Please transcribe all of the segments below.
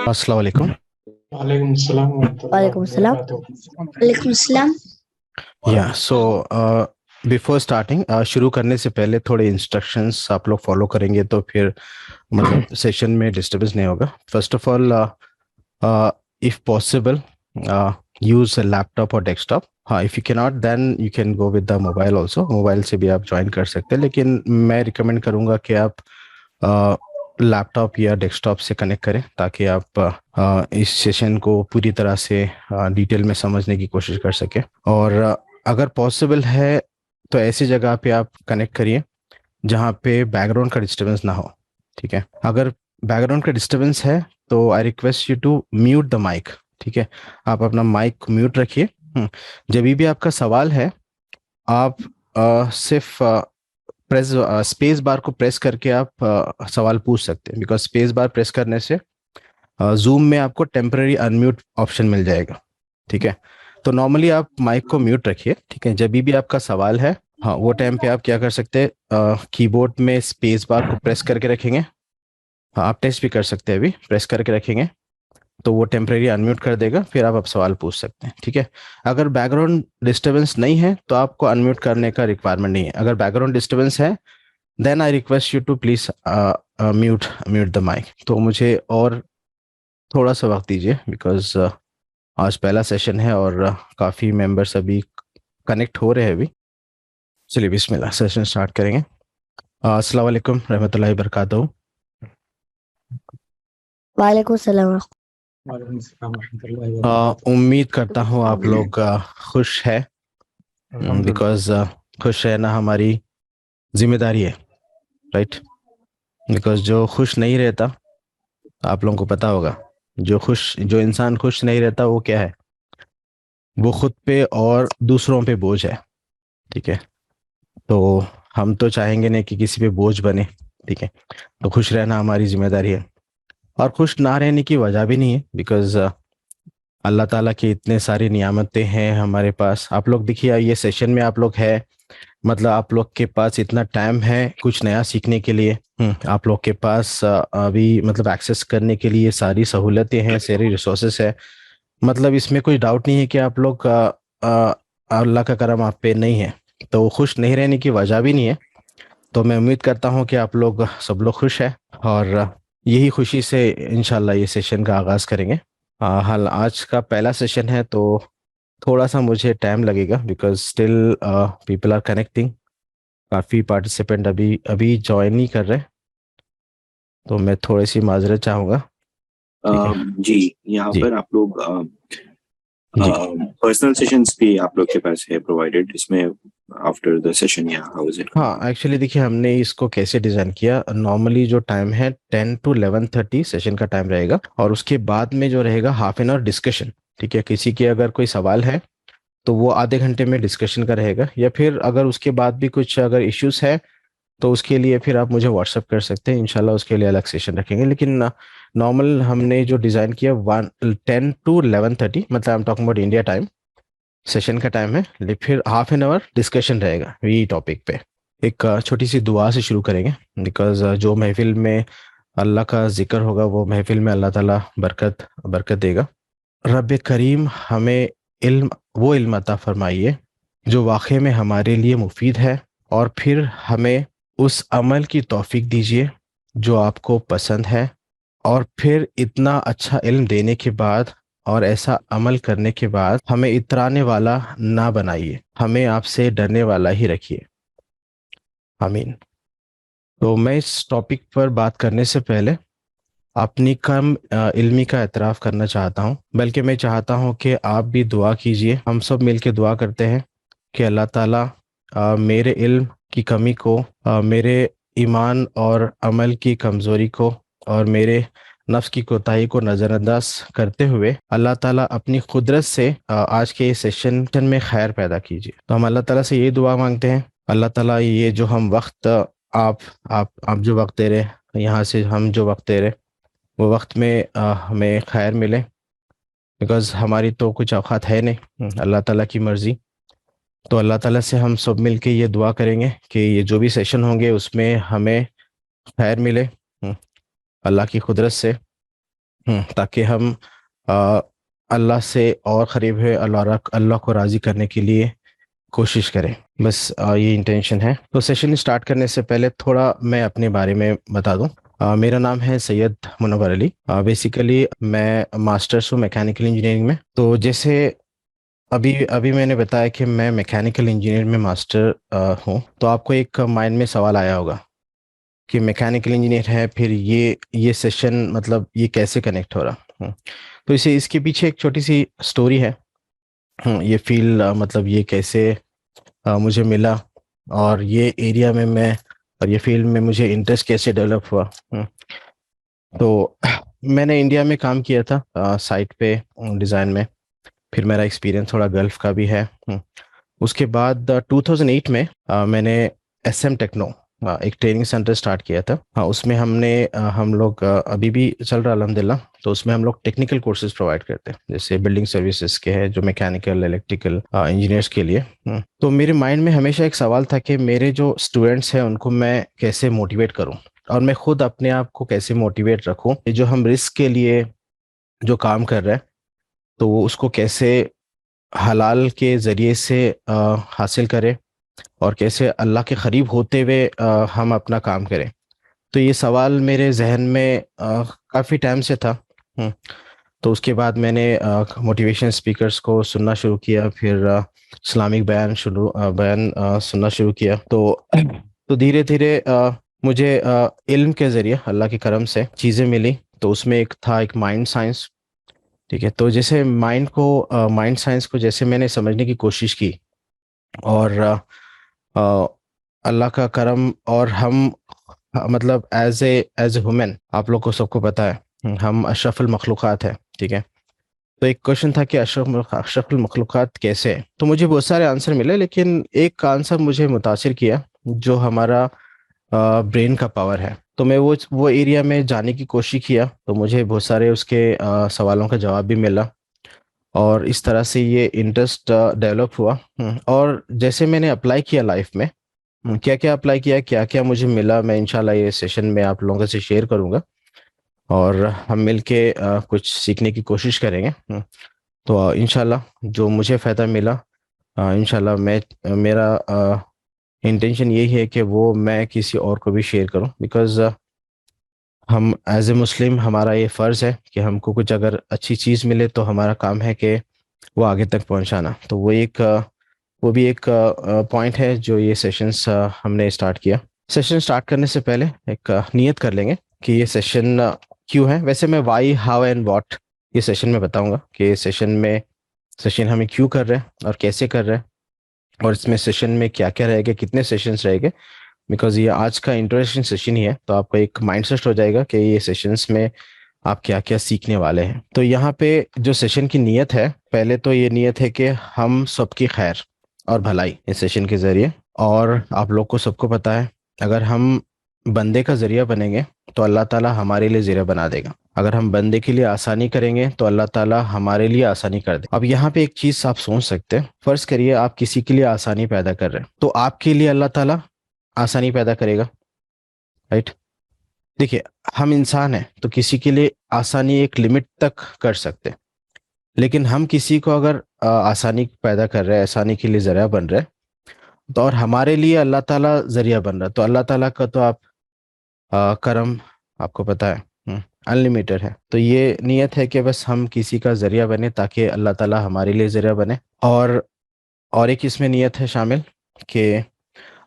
अस्सलाम वालेकुम। वालेकुम अस्सलाम वालेकुम वरहमतुल्लाहि सलाम। वबरकातुहू। वालेकुम सलाम। या सो बिफोर स्टार्टिंग, शुरू करने से पहले थोड़े इंस्ट्रक्शंस आप लोग फॉलो करेंगे तो फिर मतलब सेशन में डिस्टर्बेंस नहीं होगा। First of all, if possible, use laptop और डेस्कटॉप। हाँ, if you can not then you can go with the mobile also. Mobile से भी आप ज्वाइन कर सकते हैं, लेकिन मैं रिकमेंड करूँगा कि आप लैपटॉप या डेस्कटॉप से कनेक्ट करें ताकि आप इस सेशन को पूरी तरह से डिटेल में समझने की कोशिश कर सकें। और अगर पॉसिबल है तो ऐसी जगह पे आप कनेक्ट करिए जहाँ पे बैकग्राउंड का डिस्टरबेंस ना हो। ठीक है, अगर बैकग्राउंड का डिस्टरबेंस है तो I request you to mute the mic. ठीक है, आप अपना माइक म्यूट रखिए। जब भी आपका सवाल है, आप सिर्फ प्रेस स्पेस बार को प्रेस करके आप सवाल पूछ सकते हैं, बिकॉज स्पेस बार प्रेस करने से जूम में आपको टेम्पररी अनम्यूट ऑप्शन मिल जाएगा। ठीक है, तो नॉर्मली आप माइक को म्यूट रखिए। ठीक है, जब भी आपका सवाल है, हाँ, वो टाइम पे आप क्या कर सकते हैं, कीबोर्ड में स्पेस बार को प्रेस करके रखेंगे। हाँ, आप टेस्ट भी कर सकते हैं, अभी प्रेस करके रखेंगे तो वो टेम्परेरी अनम्यूट कर देगा, फिर आप सवाल पूछ सकते हैं। ठीक है, अगर बैकग्राउंड डिस्टरबेंस नहीं है तो आपको अनम्यूट करने का रिक्वायरमेंट नहीं है। अगर बैकग्राउंड डिस्टरबेंस है then I request you to please mute mute the mic. तो मुझे और थोड़ा सा वक्त दीजिए, बिकॉज आज पहला सेशन है और काफ़ी मेंबर्स अभी कनेक्ट हो रहे हैं अभी। चलिए बिस्मिल्लाह, सेशन स्टार्ट करेंगे। अस्सलाम वालेकुम रहमतुल्लाहि बरकातहू। वालेकुम सलाम। वालेकुम अस्सलाम वरहमतुल्लाहि वबरकातुहू। उम्मीद करता हूँ आप लोग खुश है, अल्हम्दुलिल्लाह। बिकॉज खुश रहना हमारी जिम्मेदारी है, राइट। बिकॉज जो खुश नहीं रहता, आप लोगों को पता होगा, जो इंसान खुश नहीं रहता वो क्या है, वो खुद पे और दूसरों पे बोझ है। ठीक है, तो हम तो चाहेंगे नहीं कि किसी पे बोझ बने। ठीक है, तो खुश रहना हमारी जिम्मेदारी है, और खुश ना रहने की वजह भी नहीं है, बिकॉज अल्लाह ताला की इतने सारी नियामतें हैं हमारे पास। आप लोग देखिए, ये सेशन में आप लोग है, मतलब आप लोग के पास इतना टाइम है कुछ नया सीखने के लिए। आप लोग के पास अभी मतलब एक्सेस करने के लिए सारी सहूलतें हैं, सारी रिसोर्सेस है। मतलब इसमें कोई डाउट नहीं है कि आप लोग अल्लाह का करम आप पे नहीं है, तो खुश नहीं रहने की वजह भी नहीं है। तो मैं उम्मीद करता हूँ कि आप लोग सब लोग खुश हैं, और यही खुशी से इंशाल्लाह ये सेशन का आगाज़ करेंगे। हाल आज का पहला सेशन है तो थोड़ा सा मुझे टाइम लगेगा, because still people are connecting. काफ़ी पार्टिसिपेंट अभी अभी ज्वाइन नहीं कर रहे, तो मैं थोड़ी सी माजरत चाहूँगा। ठीक है जी, यहाँ जी पर आप लोग जी। पर्सनल सेशंस भी आप लोग के पास है प्रोवाइडेड इसमें आफ्टर द सेशन, या हाउ इज इट? हाँ, एक्चुअली देखिए हमने इसको कैसे डिज़ाइन किया, नॉर्मली जो टाइम है 10 to 11:30 सेशन का टाइम रहेगा, और उसके बाद में जो रहेगा हाफ एन आवर डिस्कशन। ठीक है, किसी के अगर कोई सवाल है तो वो आधे घंटे में डिस्कशन का रहेगा, या फिर अगर उसके बाद भी कुछ अगर इश्यूज है तो उसके लिए फिर आप मुझे व्हाट्सअप कर सकते हैं, इंशाल्लाह उसके लिए अलग सेशन रखेंगे। लेकिन नॉर्मल हमने जो डिज़ाइन किया 10 to 11:30, मतलब I am talking about India time, session का टाइम है। फिर हाफ एन आवर डिस्कशन रहेगा यही टॉपिक पे। एक छोटी सी दुआ से शुरू करेंगे, बिकॉज जो महफिल में अल्लाह का जिक्र होगा वो महफिल में अल्लाह ताला बरकत बरकत देगा। रब करीम हमें इल्म, वो इल्म अता फरमाइए जो वाकई में हमारे लिए मुफीद है, और फिर हमें उस अमल की तौफीक दीजिए जो आपको पसंद है, और फिर इतना अच्छा इल्म देने के बाद और ऐसा अमल करने के बाद हमें इतराने वाला ना बनाइए, हमें आपसे डरने वाला ही रखिए। आमीन। तो मैं इस टॉपिक पर बात करने से पहले अपनी कम इल्मी का एतराफ़ करना चाहता हूँ, बल्कि मैं चाहता हूँ कि आप भी दुआ कीजिए। हम सब मिल के दुआ करते हैं कि अल्लाह ताला मेरे इल्म की कमी को, मेरे ईमान और अमल की कमज़ोरी को, और मेरे नफ्स की कोताही को नज़रअंदाज करते हुए अल्लाह ताला अपनी कुदरत से आज के इस सेशन में खैर पैदा कीजिए। तो हम अल्लाह ताला से ये दुआ मांगते हैं, अल्लाह ताला ये जो हम वक्त आप आप जो वक्त दे रहे, यहाँ से हम जो वक्त दे रहे, वो वक्त में हमें खैर मिले, बिकॉज़ हमारी तो कुछ औकात है नहीं, अल्लाह ताला की मर्ज़ी। तो अल्लाह ताला से हम सब मिल के ये दुआ करेंगे कि ये जो भी सेशन होंगे उसमें हमें खैर मिले, अल्लाह की कुदरत से, ताकि हम अ, अल्लाह से और करीब है, अल्लाह को राज़ी करने के लिए कोशिश करें। बस ये इंटेंशन है। तो सेशन स्टार्ट करने से पहले थोड़ा मैं अपने बारे में बता दूं। मेरा नाम है सैयद मुनव्वर अली। बेसिकली मैं मास्टर्स हूँ मैकेनिकल इंजीनियरिंग में। तो जैसे अभी अभी मैंने बताया कि मैं मैकेनिकल इंजीनियर में मास्टर हूँ, तो आपको एक माइंड में सवाल आया होगा कि मैकेनिकल इंजीनियर है, फिर ये सेशन मतलब ये कैसे कनेक्ट हो रहा। तो इसे इसके पीछे एक छोटी सी स्टोरी है। ये फील्ड मतलब ये कैसे मुझे मिला, और ये एरिया में मैं और ये फील्ड में मुझे इंटरेस्ट कैसे डेवलप हुआ। तो मैंने इंडिया में काम किया था साइट पे डिज़ाइन में। फिर मेरा एक्सपीरियंस थोड़ा गल्फ का भी है। उसके बाद 2008 में मैंने SM टेक्नो एक ट्रेनिंग सेंटर स्टार्ट किया था। उसमें हम लोग अभी भी चल रहा अल्हम्दुलिल्लाह। तो उसमें हम लोग टेक्निकल कोर्सेज प्रोवाइड करते हैं, जैसे बिल्डिंग सर्विसेज के हैं जो मैकेनिकल इलेक्ट्रिकल इंजीनियर्स के लिए। तो मेरे माइंड में हमेशा एक सवाल था कि मेरे जो स्टूडेंट्स हैं उनको मैं कैसे मोटिवेट करूं, और मैं खुद अपने आप को कैसे मोटिवेट रखूं। ये जो हम रिस्क के लिए जो काम कर रहे हैं, तो वो उसको कैसे हलाल के ज़रिए से हासिल करें, और कैसे अल्लाह के करीब होते हुए हम अपना काम करें। तो ये सवाल मेरे जहन में काफ़ी टाइम से था। तो उसके बाद मैंने मोटिवेशन स्पीकर्स को सुनना शुरू किया, फिर इस्लामिक बयान सुनना शुरू किया। तो धीरे धीरे मुझे इल्म के ज़रिए अल्लाह के करम से चीज़ें मिली। तो उसमें एक माइंड साइंस। ठीक है, तो जैसे माइंड साइंस को जैसे मैंने समझने की कोशिश की, और अ, अल्लाह का करम, और हम मतलब एज ए ह्यूमन, आप लोग को सबको पता है हम अशरफुल मखलूक़ात है। ठीक है, तो एक क्वेश्चन था कि अशरफुल मखलूक़ात कैसे है। तो मुझे बहुत सारे आंसर मिले, लेकिन एक आंसर मुझे मुतासिर किया, जो हमारा ब्रेन का पावर है। तो मैं वो एरिया में जाने की कोशिश किया, तो मुझे बहुत सारे उसके सवालों का जवाब भी मिला, और इस तरह से ये इंटरेस्ट डेवलप हुआ। और जैसे मैंने अप्लाई किया लाइफ में, क्या क्या अप्लाई किया, क्या क्या मुझे मिला, मैं इंशाल्लाह ये सेशन में आप लोगों से शेयर करूंगा, और हम मिलके कुछ सीखने की कोशिश करेंगे। तो इंशाल्लाह जो मुझे फ़ायदा मिला, इंशाल्लाह मेरा इंटेंशन यही है कि वो मैं किसी और को भी शेयर करूं, बिकॉज़ हम एज ए मुस्लिम हमारा ये फ़र्ज़ है कि हमको कुछ अगर अच्छी चीज़ मिले तो हमारा काम है कि वो आगे तक पहुंचाना। तो वो भी एक पॉइंट है जो ये सेशंस हमने स्टार्ट किया। सेशन स्टार्ट करने से पहले एक नियत कर लेंगे कि ये सेशन क्यों है। वैसे मैं वाई, हाउ एंड व्हाट ये सेशन में बताऊंगा कि ये सेशन हमें क्यों कर रहे हैं और कैसे कर रहे हैं, और इसमें सेशन में क्या क्या रहेगा, कितने सेशंस रहेंगे। बिकॉज ये आज का इंट्रोडक्शन सेशन ही है, तो आपको एक माइंड सेट हो जाएगा कि ये सेशंस में आप क्या क्या सीखने वाले हैं। तो यहाँ पे जो सेशन की नीयत है, पहले तो ये नीयत है कि हम सबकी खैर और भलाई इस सेशन के ज़रिए। और आप लोग को सबको पता है, अगर हम बंदे का ज़रिया बनेंगे तो अल्लाह ताला हमारे लिए ज़रिया बना देगा। अगर हम बंदे के लिए आसानी करेंगे तो अल्लाह ताला हमारे लिए आसानी कर दे। अब यहाँ पे एक चीज़ आप सोच सकते हैं, फ़र्ज़ करिए आप किसी के लिए आसानी पैदा कर रहे हैं, तो आपके लिए अल्लाह ताला आसानी पैदा करेगा, राइट। देखिए, हम इंसान हैं तो किसी के लिए आसानी एक लिमिट तक कर सकते हैं, लेकिन हम किसी को अगर आसानी पैदा कर रहे हैं, आसानी के लिए ज़रिया बन रहे हैं, तो और हमारे लिए अल्लाह ताला ज़रिया बन रहा है, तो अल्लाह ताला का तो आप करम आपको पता है अनलिमिटेड है। तो ये नीयत है कि बस हम किसी का ज़रिया बने ताकि अल्लाह ताला हमारे लिए ज़रिया बने। और एक इसमें नीयत है शामिल कि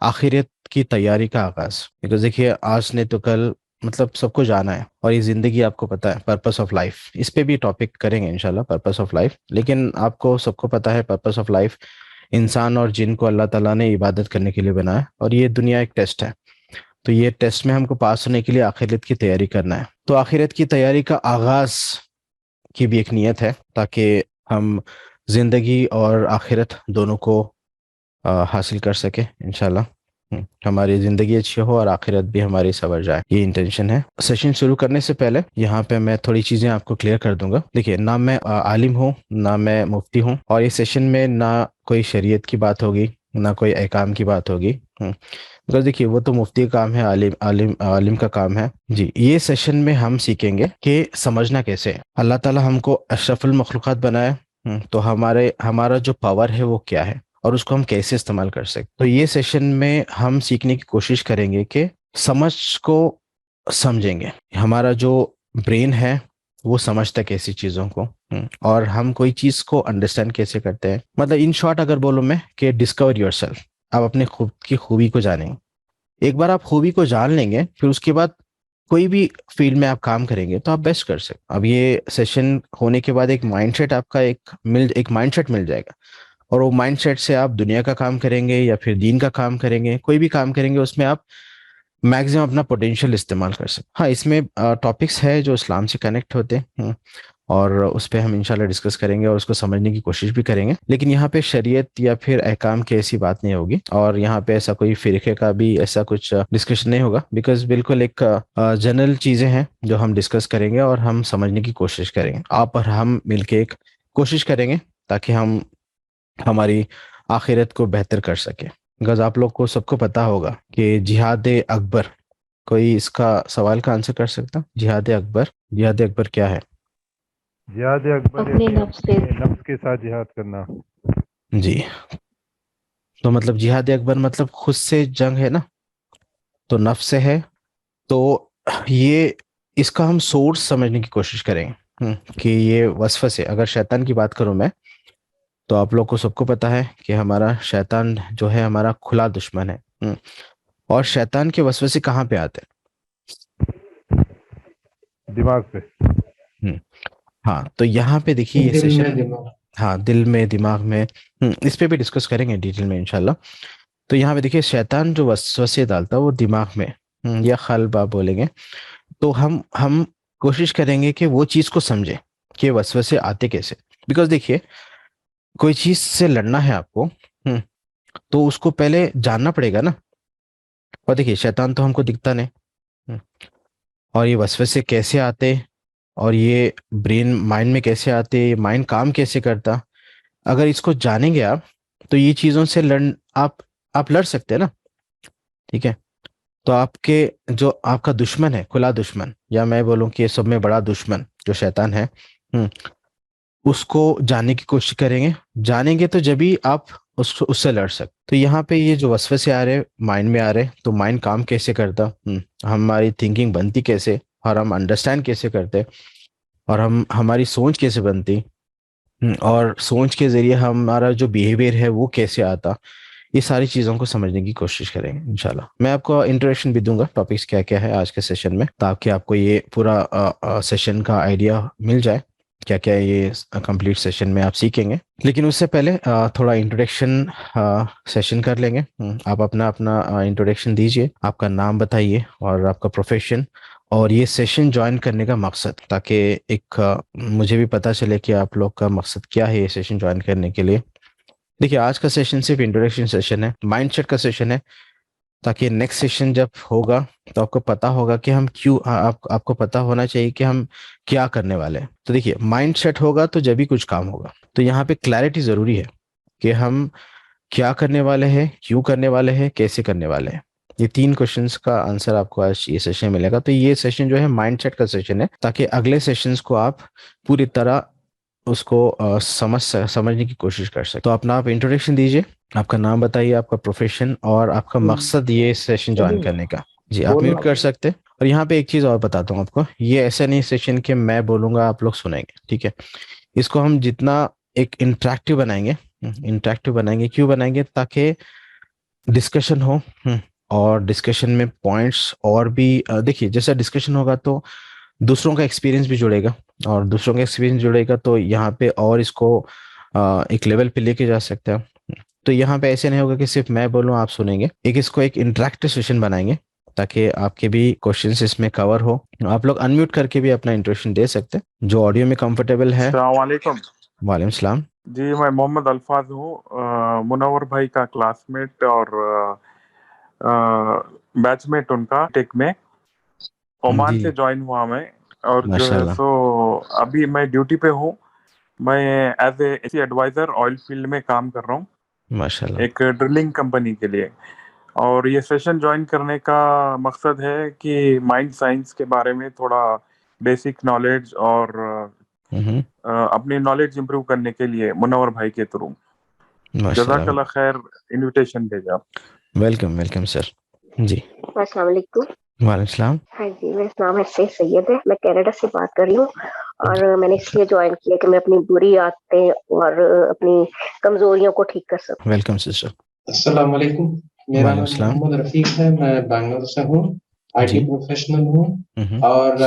आखिरत की तैयारी का आगाज़। बिकॉज़ देखिए, आज नहीं तो कल मतलब सबको जाना है, और ये ज़िंदगी आपको पता है, पर्पस ऑफ लाइफ, इस पे भी टॉपिक करेंगे इंशाल्लाह, पर्पस ऑफ लाइफ। लेकिन आपको सबको पता है पर्पस ऑफ लाइफ इंसान और जिन को अल्लाह ताला ने इबादत करने के लिए बनाया, और ये दुनिया एक टेस्ट है। तो ये टेस्ट में हमको पास होने के लिए आखिरत की तैयारी करना है। तो आखिरत की तैयारी का आगाज़ की भी एक नीयत है, ताकि हम ज़िंदगी और आखिरत दोनों को हासिल कर सके इंशाल्लाह। हमारी ज़िंदगी अच्छी हो और आखिरत भी हमारी सवर जाए, ये इंटेंशन है। सेशन शुरू करने से पहले यहाँ पे मैं थोड़ी चीज़ें आपको क्लियर कर दूंगा। देखिए, ना मैं आलिम हूँ, ना मैं मुफ्ती हूँ, और ये सेशन में ना कोई शरीयत की बात होगी, ना कोई अहकाम की बात होगी। बिकॉज देखिए वो तो मुफ्ती का काम है, आलिम आलिम आलिम का काम है जी। ये सेशन में हम सीखेंगे कि समझना कैसे है। अल्लाह ताला हमको अशरफुल मखलूक़ात बनाया, तो हमारा जो पावर है वो क्या है और उसको हम कैसे इस्तेमाल कर सकते। तो ये सेशन में हम सीखने की कोशिश करेंगे कि समझ को समझेंगे। हमारा जो ब्रेन है वो समझता है कैसी चीज़ों को, और हम कोई चीज़ को अंडरस्टैंड कैसे करते हैं। मतलब इन शॉर्ट अगर बोलूँ मैं कि डिस्कवर योरसेल्फ, आप अपने खुद की खूबी को जानेंगे। एक बार आप खूबी को जान लेंगे, फिर उसके बाद कोई भी फील्ड में आप काम करेंगे तो आप बेस्ट कर सकते। अब ये सेशन होने के बाद एक माइंडसेट आपका एक माइंडसेट मिल जाएगा, और वो माइंडसेट से आप दुनिया का काम करेंगे या फिर दीन का काम करेंगे, कोई भी काम करेंगे उसमें आप मैक्सिमम अपना पोटेंशियल इस्तेमाल कर सकते। हाँ, इसमें टॉपिक्स है जो इस्लाम से कनेक्ट होते हैं, और उस पर हम इंशाल्लाह डिस्कस करेंगे और उसको समझने की कोशिश भी करेंगे। लेकिन यहाँ पे शरीयत या फिर अहकाम की ऐसी बात नहीं होगी, और यहाँ पे ऐसा कोई फिरके का भी ऐसा कुछ डिस्कशन नहीं होगा। बिकॉज बिल्कुल एक जनरल चीज़ें हैं जो हम डिस्कस करेंगे और हम समझने की कोशिश करेंगे। आप और हम मिलके एक कोशिश करेंगे ताकि हम हमारी आखिरत को बेहतर कर सके। बिकॉज आप लोग को सबको पता होगा कि जिहाद अकबर, कोई इसका सवाल का आंसर कर सकता? जिहाद अकबर क्या है? जिहाद अकबर अपने यानी नफ्स से अपने नफ्स के साथ जिहाद करना। जी, तो मतलब जिहाद अकबर मतलब खुद से जंग है ना, तो नफ्स से है। तो ये इसका हम सोर्स समझने की कोशिश करेंगे, कि ये वसवसे, अगर शैतान की बात करूं मैं, तो आप लोग को सबको पता है कि हमारा शैतान जो है हमारा खुला दुश्मन है। और शैतान के वसवसे कहाँ पे आते दिमाग पे। हैं? हाँ, तो यहाँ पे देखिए ये दिल सेशन, में दिमाग। हाँ दिल में दिमाग में, इस पे भी डिस्कस करेंगे डिटेल में इंशाल्लाह। तो यहाँ पे देखिए शैतान जो वसवसे डालता है वो दिमाग में, या खल्ब आप बोलेंगे। तो हम कोशिश करेंगे कि वो चीज़ को समझे कि वसवसे आते कैसे। बिकॉज देखिए कोई चीज़ से लड़ना है आपको, तो उसको पहले जानना पड़ेगा ना। और देखिए शैतान तो हमको दिखता नहीं, हम्म, और ये वसवसे कैसे आते, और ये ब्रेन माइंड में कैसे आते, माइंड काम कैसे करता, अगर इसको जानेंगे आप तो ये चीज़ों से आप लड़ सकते हैं ना। ठीक है, तो आपके जो आपका दुश्मन है, खुला दुश्मन, या मैं बोलूं कि सब में बड़ा दुश्मन जो शैतान है, उसको जानने की कोशिश करेंगे। जानेंगे तो जब भी आप उससे लड़ सकते। तो यहाँ पे ये जो वसवसे आ रहे माइंड में आ रहे, तो माइंड काम कैसे करता, हमारी थिंकिंग बनती कैसे, और हम अंडरस्टैंड कैसे करते, और हम हमारी सोच कैसे बनती, और सोच के जरिए हमारा जो बिहेवियर है वो कैसे आता, ये सारी चीज़ों को समझने की कोशिश करेंगे इंशाल्लाह। मैं आपको इंट्रोडक्शन भी दूंगा टॉपिक्स क्या क्या है आज के सेशन में, ताकि आपको ये पूरा सेशन का आइडिया मिल जाए क्या क्या ये कंप्लीट सेशन में आप सीखेंगे। लेकिन उससे पहले थोड़ा इंट्रोडक्शन सेशन कर लेंगे। आप अपना अपना इंट्रोडक्शन दीजिए, आपका नाम बताइए और आपका प्रोफेशन, और ये सेशन ज्वाइन करने का मकसद, ताकि एक मुझे भी पता चले कि आप लोग का मकसद क्या है ये सेशन ज्वाइन करने के लिए। देखिए आज का सेशन सिर्फ इंट्रोडक्शन सेशन है, माइंडसेट का सेशन है, ताकि नेक्स्ट सेशन जब होगा तो आपको पता होगा कि हम क्यों, आपको पता होना चाहिए कि हम क्या करने वाले हैं। तो देखिए माइंडसेट होगा तो जब भी कुछ काम होगा। तो यहाँ पे क्लैरिटी जरूरी है कि हम क्या करने वाले हैं, क्यों करने वाले हैं, कैसे करने वाले हैं। ये 3 क्वेश्चंस का आंसर आपको आज ये सेशन मिलेगा। तो ये सेशन जो है माइंडसेट का सेशन है, ताकि अगले सेशंस को आप पूरी तरह उसको समझने की कोशिश कर सकते। तो अपना आप इंट्रोडक्शन दीजिए, आपका नाम बताइए, आपका प्रोफेशन, और आपका मकसद ये सेशन ज्वाइन करने का। जी, आप म्यूट कर सकते हैं। और यहाँ पे एक चीज़ और बताता हूँ आपको, ये ऐसा नहीं सेशन कि मैं बोलूँगा आप लोग सुनेंगे, ठीक है। इसको हम जितना एक इंटरेक्टिव बनाएंगे, क्यों बनाएंगे, ताकि डिस्कशन हो, और डिस्कशन में पॉइंट्स और भी देखिए जैसा डिस्कशन होगा तो दूसरों का एक्सपीरियंस भी जुड़ेगा, और दूसरों का एक्सपीरियंस जुड़ेगा तो यहाँ पे और इसको एक लेवल पे लेके जा सकते हैं। तो यहाँ पे ऐसे नहीं होगा कि सिर्फ मैं बोलूँ आप सुनेंगे, इसको एक इंटरेक्टिव सेशन बनाएंगे ताकि आपके भी क्वेश्चंस इसमें कवर हो। आप लोग अनम्यूट करके भी अपना इंट्रोडक्शन दे सकते हैं जो ऑडियो में कंफर्टेबल है। अस्सलामुअलैकुम वालेकुम सलाम। जी, मैं मोहम्मद अल्फाज हूँ, मुनव्वर भाई का क्लासमेट और बैचमेट उनका टेक में ओमान जी से ज्वाइन हुआ मैं। और जो है माशाल्लाह। सो अभी मैं ड्यूटी पे हूँ। मैं as a adviser oil field में काम कर रहा हूँ, माशाल्लाह। एक ड्रिलिंग कंपनी के लिए। और ये सेशन ज्वाइन करने का मकसद है कि माइंड साइंस के बारे में थोड़ा बेसिक नॉलेज और हम्म, अपनी नॉलेज इंप्रूव करने के लिए मुनव्वर भाई के थ्रू माशाल्लाह, जज़ाकल्लाह खैर इनविटेशन भेजा। Welcome welcome sir. जी, अस्सलाम वालेकुम। वालेकुम सलाम। हाँ जी, मेरा नाम है सैयद है, मैं कनाडा से बात कर रही हूँ और मैंने इसलिए ज्वाइन किया कि मैं अपनी बुरी आदतें और अपनी कमजोरियों को ठीक कर सकूं। Welcome sister. अस्सलाम वालेकुम। मेरा वालेकुम नाम सलाम। मोहम्मद रफीक है, मैं बैंगलोर से हूँ, आईटी जी। प्रोफेशनल हूँ हम्म, और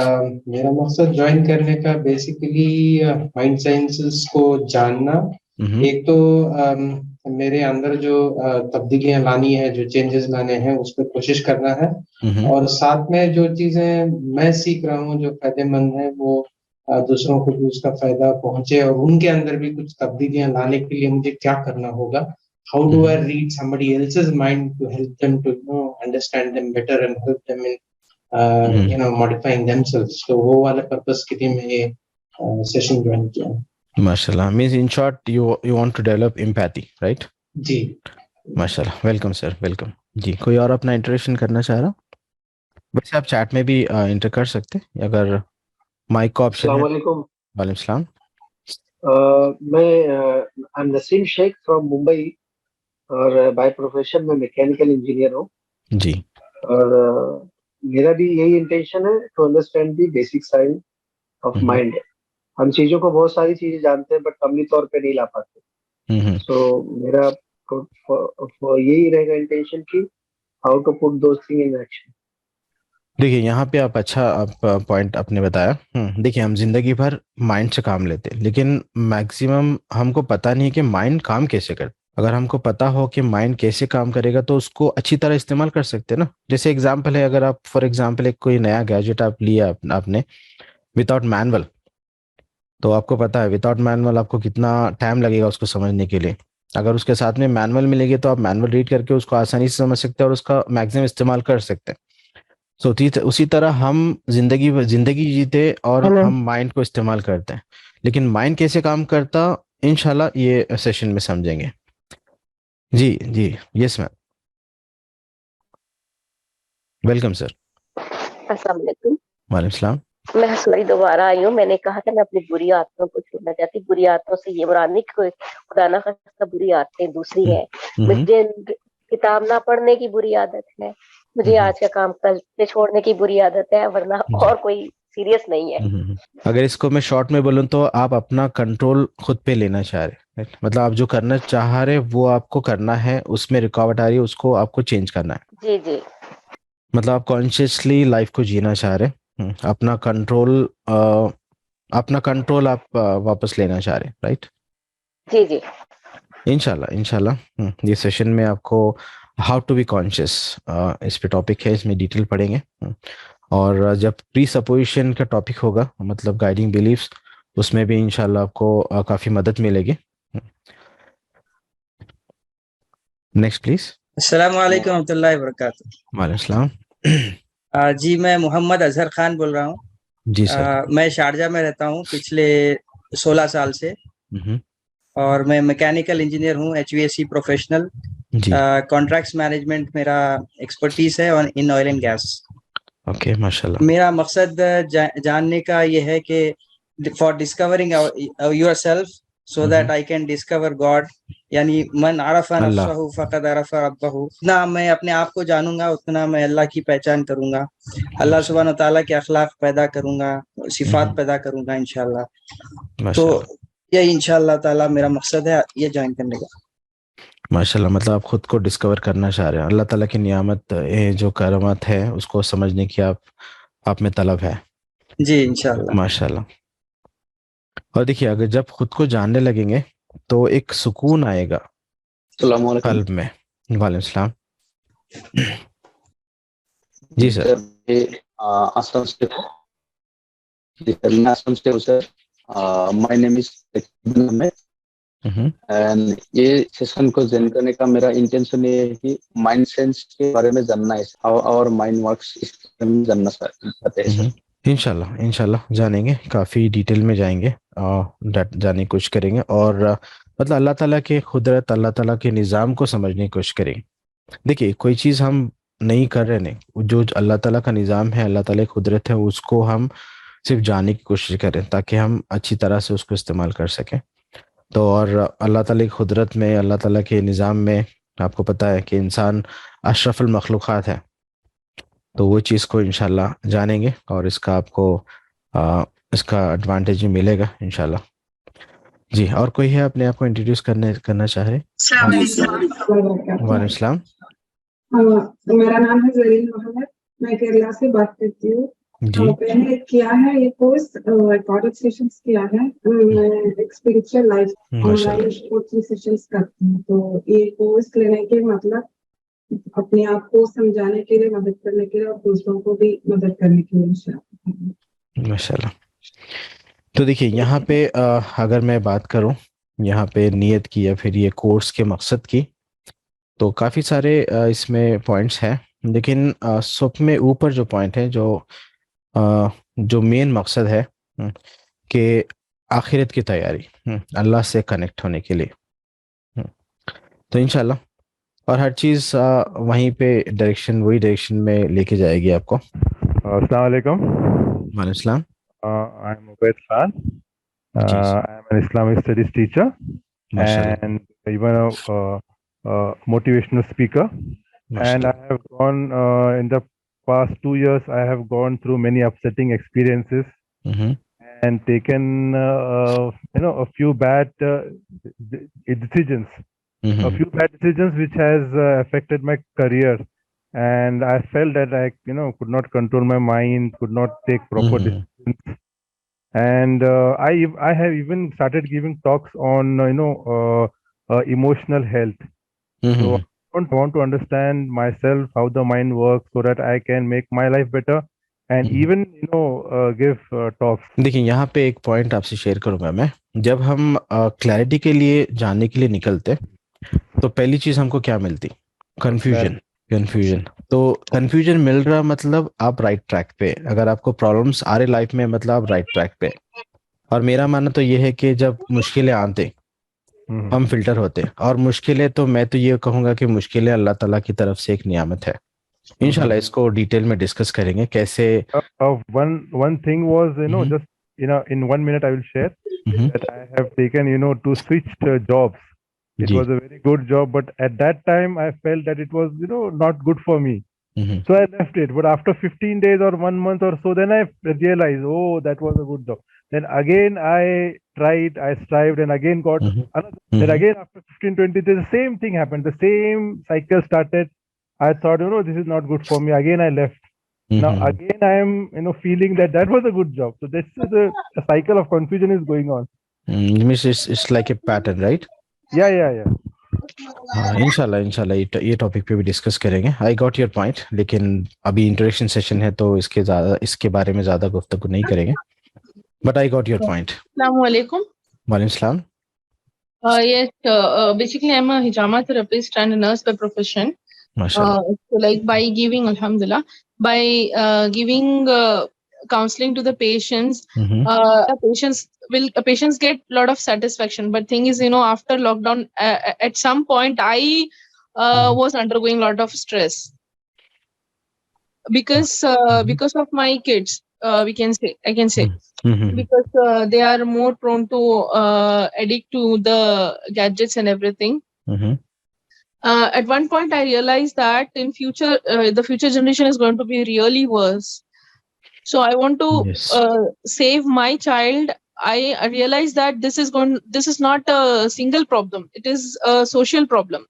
मेरा मकसद ज्वाइन करने का बेसिकली माइंड साइंसेस को जानना। हम्म, एक तो मेरे अंदर जो तब्दीलियां लानी है, जो चेंजेस लाने हैं, उस पर कोशिश करना है हम्म, और साथ में जो चीजें मैं सीख रहा हूँ जो फायदेमंद है वो दूसरों को भी उसका फायदा पहुंचे और उनके अंदर भी कुछ तब्दीलियां लाने के लिए मुझे क्या करना होगा। How do I read somebody else's mind to help them to understand them better and help them in modifying themselves? तो वो वाले पर्पस के लिए मैं ये सेशन ज्वाइन किया। माशाल्लाह, means in short you want to develop empathy, right? जी, माशाल्लाह, वेलकम सर, वेलकम। जी, कोई और अपना इंटरेक्शन करना चाह रहा? वैसे आप चैट में भी इंटर कर सकते हैं अगर माइक का ऑप्शन है। Assalamualaikum. वालेकुम सलाम। मैं I'm नसीम शेख फ्रॉम मुंबई और बाय प्रोफेशन में मैकेनिकल इंजीनियर हूँ जी। और मेरा भी यही इंटेंशन है to understand the basic science of mind. हम चीजों को बहुत सारी चीजें जानते हैं बट अमली तौर पे नहीं ला पाते। सो मेरा यही रहेगा इंटेंशन की how to put those thing in action. देखिए, यहाँ पे आप अच्छा आप पॉइंट आपने बताया। देखिए, हम जिंदगी भर माइंड से काम लेते हैं, लेकिन मैक्सिमम हमको पता नहीं कि माइंड काम कैसे करता। अगर हमको पता हो कि माइंड कैसे काम करेगा तो उसको अच्छी तरह इस्तेमाल कर सकते हैं ना। जैसे एग्जांपल है, अगर आप फॉर एग्जांपल एक कोई नया गैजेट आप लिया आपने विदाउट मैनुअल, तो आपको पता है विदाउट मैनुअल आपको कितना टाइम लगेगा उसको समझने के लिए। अगर उसके साथ में मैनुअल मिलेगी तो आप मैनुअल रीड करके उसको आसानी से समझ सकते हैं और उसका मैक्सिमम इस्तेमाल कर सकते हैं। सो उसी तरह हम जिंदगी जीते और हम माइंड को इस्तेमाल करते हैं, लेकिन माइंड कैसे काम करता इंशाल्लाह ये सेशन में समझेंगे। जी जी, यस मैम, वेलकम सर। अस्सलाम वालेकुम। वालेकुम सलाम। मैं सॉरी दोबारा आई हूँ। मैंने कहा था मैं अपनी बुरी आदतों को छोड़ना चाहती। बुरी आदतों से ये मुराद नहीं कि कोई खुदा ना खास्ता बुरी आदतें दूसरी है। मुझे किताब ना पढ़ने की बुरी आदत है, मुझे आज का काम कल पे छोड़ने की बुरी आदत है, वरना और कोई सीरियस नहीं है। अगर इसको मैं शॉर्ट में बोलूँ तो आप अपना कंट्रोल खुद पे लेना चाह रहे, मतलब आप जो करना चाह रहे वो आपको करना है, उसमें रुकावट आ रही है उसको आपको चेंज करना है। जी जी, मतलब आप कॉन्शियसली लाइफ को जीना चाह रहे, अपना कंट्रोल आप वापस लेना चाह रहे, राइट? जी जी, इंशाल्लाह इंशाल्लाह ये सेशन में आपको हाउ टू बी कॉन्शियस इस पे टॉपिक है, इसमें डिटेल पढ़ेंगे। और जब प्री सपोजिशन का टॉपिक होगा, मतलब गाइडिंग बिलीफ्स, उसमें भी इंशाल्लाह आपको काफ़ी मदद मिलेगी। Next please. अस्सलाम वालेकुम रहमतुल्लाहि व बरकातुहू। वालेकुम सलाम। जी, मैं मोहम्मद अजहर खान बोल रहा हूँ। जी सर। मैं शारजा में रहता हूँ पिछले 16 साल से और मैं मैकेनिकल इंजीनियर हूँ, HVAC प्रोफेशनल। जी। कॉन्ट्रैक्ट्स मैनेजमेंट मेरा एक्सपर्टीज है और in oil and gas. Okay, माशाल्लाह। मेरा मकसद जानने का ये है कि for discovering yourself so that I can discover God, यानी मन अरफा नफ्सहु फक़द अरफा रब्बहु। जितना मैं अपने आप को जानूंगा उतना मैं अल्लाह की पहचान करूंगा, अल्लाह सुब्हान व तआला के अखलाक पैदा करूंगा, सिफात पैदा करूंगा इंशाल्लाह। तो ये इंशाल्लाह ताला मेरा मकसद है ये ज्वाइन करने का। माशाल्लाह, मतलब आप खुद को डिस्कवर करना चाह रहे हैं, अल्लाह ताला की नियामत जो करामत है उसको समझने की आप में तलब है। जी इंशाल्लाह, माशाल्लाह। और देखिए, अगर जब खुद को जानने लगेंगे तो एक सुकून आएगा कल्ब में। वालेकुम सलाम। जी सर। असम से मैं असम से हूँ sir. My name is and ये सेशन को ज्वाइन करने का मेरा इंटेंशन ये है कि माइंड सेंस के बारे में जानना है, हाउ आवर माइंड वर्क्स, इसके बारे में जानना चाहते हैं सर। इंशाल्लाह इंशाल्लाह जानेंगे, काफ़ी डिटेल में जाएंगे, जानने की कोशिश करेंगे और मतलब अल्लाह ताला के कुदरत, अल्लाह ताला के निज़ाम को समझने की कोशिश करेंगे। देखिए कोई चीज़ हम नहीं कर रहे, नहीं, जो अल्लाह ताला का निज़ाम है, अल्लाह ताला की कुदरत है, उसको हम सिर्फ जानने की कोशिश करें ताकि हम अच्छी तरह से उसको इस्तेमाल कर सकें। तो और अल्लाह ताला की कुदरत में, अल्लाह ताला के निज़ाम में आपको पता है कि इंसान अशरफुल मखलूक़ात है। तो वो चीज़ को इंशाल्लाह जानेंगे और इसका आपको इसका एडवांटेज भी मिलेगा इंशाल्लाह। जी, और कोई है अपने आप को इंट्रोड्यूस करना चाह रहे? वालेकुम सलाम। मेरा नाम है जरीन मोहम्मद, मैं केरला से बात करती हूँ। जी। मैंने किया है ये कोर्स, रिकॉर्डेड सेशंस किया है। मैं एक spiritual life online coaching sessions करती हूँ। तो ये कोर्स लेने के मतलब अपने आप को समझाने के लिए, मदद करने के लिए और दूसरों को भी मदद करने के लिए। माशाल्लाह। तो देखिए यहाँ पे अगर मैं बात करूँ यहाँ पे नियत की या फिर ये कोर्स के मकसद की, तो काफ़ी सारे इसमें पॉइंट्स हैं, लेकिन सब में ऊपर जो पॉइंट है, जो मेन मकसद है कि आखिरत की तैयारी, अल्लाह से कनेक्ट होने के लिए। तो इंशाल्लाह और हर चीज़ वहीं पे वही डायरेक्शन में लेके जाएगी आपको। अस्सलाम वालेकुम। वालेकुम सलाम। I am Ubaid Khan. I am an Islamic studies teacher and even a motivational speaker. And I have gone in the past 2 years. I have gone through many upsetting experiences and taken a few bad decisions. A few bad decisions which has affected my career, and I felt that I could not control my mind, could not take proper decisions, and I have even started giving talks on emotional health. So I want to understand myself, how the mind works, so that I can make my life better and even give talks. देखिए यहाँ पे एक point आपसे share करूंगा मैं। जब हम clarity के लिए जानने के लिए निकलते तो पहली चीज हमको क्या मिलती? कंफ्यूजन। तो कंफ्यूजन मिल रहा मतलब आप राइट ट्रैक पे। अगर आपको प्रॉब्लम्स आ रहे लाइफ में मतलब आप राइट ट्रैक पे। और मेरा मानना तो ये है कि जब मुश्किलें आते हम फिल्टर होते, और मुश्किलें तो मैं तो ये कहूंगा कि मुश्किलें अल्लाह ताला की तरफ से एक नियामत है। इंशाल्लाह इसको डिटेल में डिस्कस करेंगे कैसे। One thing was just in 1 minute I will share that I have taken to switch jobs. It was a very good job, but at that time I felt that it was not good for me. So I left it. But after 15 days or 1 month or so, then I realized, oh, that was a good job. Then again I tried, I strived, and again got another. Then again after 15-20 days, the same thing happened. The same cycle started. I thought, this is not good for me. Again I left. Now again I am feeling that was a good job. So this is a cycle of confusion is going on. It's like a pattern, right? Yeah. इंशाल्लाह ये topic पे भी discuss करेंगे। I got your point, लेकिन अभी introduction session है तो इसके बारे में ज्यादा गुफ्तगू नहीं करेंगे, but I got your point. अस्सलाम वालेकुम। वालेकुम सलाम। Yes, basically I'm a hijama therapist and a nurse by profession. MashaAllah. So like by giving, alhamdulillah, by giving counseling to the patients, patients get a lot of satisfaction. But thing is, after lockdown, at some point I was undergoing a lot of stress because of my kids. I can say because they are more prone to addict to the gadgets and everything. At one point I realized that in future the future generation is going to be really worse. So I want to save my child. I realized that this is not a single problem. It is a social problem.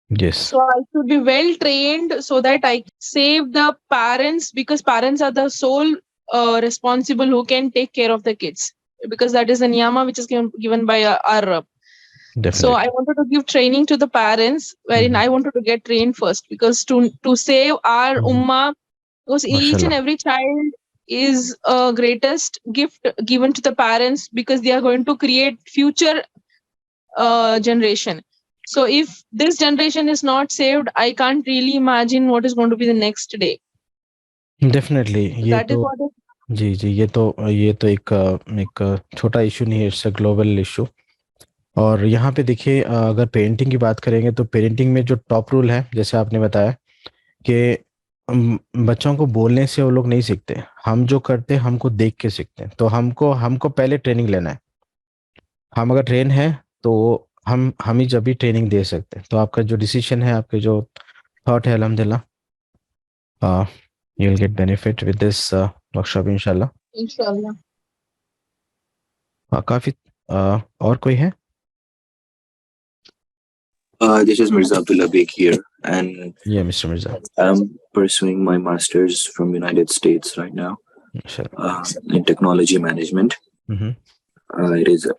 Yes. So I should be well trained so that I save the parents, because parents are the sole responsible who can take care of the kids, because that is the niyama which is given by our Rabb. So I wanted to give training to the parents, wherein I wanted to get trained first, because to save our ummah, because each and every child is a greatest gift given to the parents, because they are going to create future generation. So if this generation is not saved, I can't really imagine what is going to be the next day. Definitely. जी ये तो एक छोटा issue नहीं है, it's a global issue. और यहाँ पे देखिए अगर पेरेंटिंग की बात करेंगे तो पेरेंटिंग में जो टॉप रूल है, जैसे आपने बताया कि बच्चों को बोलने से वो लोग नहीं सीखते, हम जो करते हैं हमको देख के सीखते हैं। तो हमको हमको पहले ट्रेनिंग लेना है। हम अगर ट्रेन है तो हम ही जब भी ट्रेनिंग दे सकते हैं। तो आपका जो डिसीजन है, आपके जो थॉट है, अल्हम्दुलिल्लाह you will get benefit with this workshop इंशाल्लाह। काफी और कोई है? This is Mirza Abdullah Beg here, and Yeah, Mr. Mirza. I'm pursuing my master's from United States right now in technology management. Mm-hmm. It is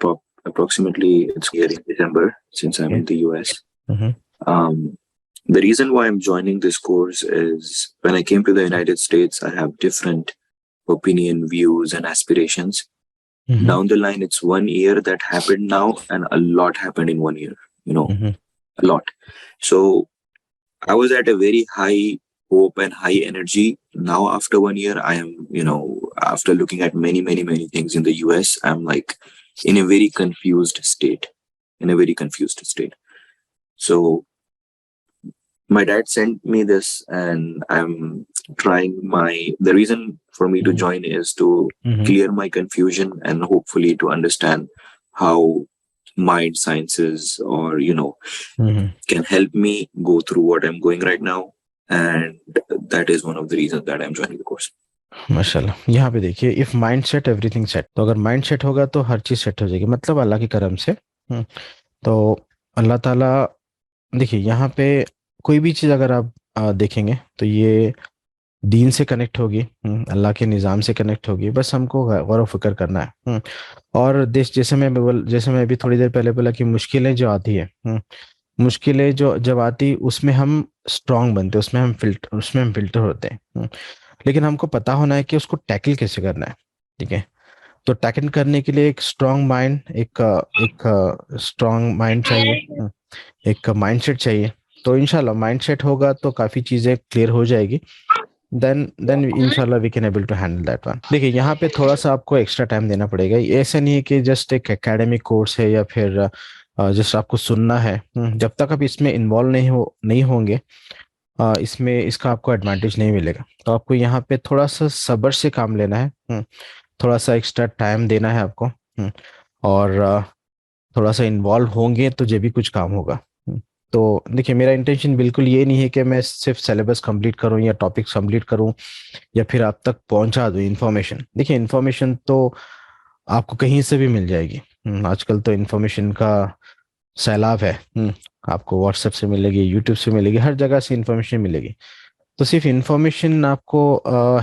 approximately it's here in December since I'm in the US. Mm-hmm. The reason why I'm joining this course is when I came to the United States, I have different opinion, views, and aspirations. Mm-hmm. Down the line, it's 1 year that happened now, and a lot happened in 1 year. Mm-hmm. A lot. So I was at a very high hope and high energy. Now after 1 year, I am, after looking at many things in the US, I'm like in a very confused state. So my dad sent me this, and I'm trying the reason for me to join is to clear my confusion and hopefully to understand how mind sciences or can help me go through what I'm going right now, and that is one of the reasons that I'm joining the course. माशाल्लाह। यहाँ पे देखिए, if mind set everything set. तो अगर mind set होगा तो हर चीज set हो जाएगी, मतलब अल्लाह की करम से। तो अल्लाह ताला, देखिए यहाँ पे कोई भी चीज अगर आप देखेंगे तो ये दीन से कनेक्ट होगी, अल्लाह के निज़ाम से कनेक्ट होगी। बस हमको गौर व फिक्र करना है। और जैसे मैं अभी थोड़ी देर पहले बोला कि मुश्किलें जो आती है, मुश्किलें जो जब आती, उसमें हम स्ट्रांग बनते हैं, उसमें हम फिल्टर होते हैं। लेकिन हमको पता होना है कि उसको टैकल कैसे करना है। ठीक है, तो टैकल करने के लिए एक स्ट्रांग माइंड, एक स्ट्रांग माइंड चाहिए, एक माइंडसेट चाहिए। तो इंशाल्लाह माइंडसेट होगा तो काफ़ी चीज़ें क्लियर हो जाएगी। देन इंशाल्लाह we can able to handle that one. देखिए यहाँ पे थोड़ा सा आपको एक्स्ट्रा टाइम देना पड़ेगा। ऐसा नहीं है कि जस्ट एक एकेडमिक कोर्स है या फिर जस्ट आपको सुनना है। जब तक आप इसमें इन्वॉल्व नहीं होंगे, इसमें इसका आपको एडवांटेज नहीं मिलेगा। तो आपको यहाँ पे थोड़ा सा सब्र से काम लेना है, थोड़ा सा एक्स्ट्रा टाइम देना है आपको, और थोड़ा सा इन्वॉल्व होंगे तो जो भी कुछ काम होगा। तो देखिए, मेरा इंटेंशन बिल्कुल ये नहीं है कि मैं सिर्फ सिलेबस कंप्लीट करूं या टॉपिक्स कंप्लीट करूं या फिर आप तक पहुंचा दूं इन्फॉर्मेशन। देखिए, इन्फॉर्मेशन तो आपको कहीं से भी मिल जाएगी। आजकल तो इन्फॉर्मेशन का सैलाब है। आपको व्हाट्सएप से मिलेगी, यूट्यूब से मिलेगी, हर जगह से इन्फॉर्मेशन मिलेगी। तो सिर्फ इन्फॉर्मेशन आपको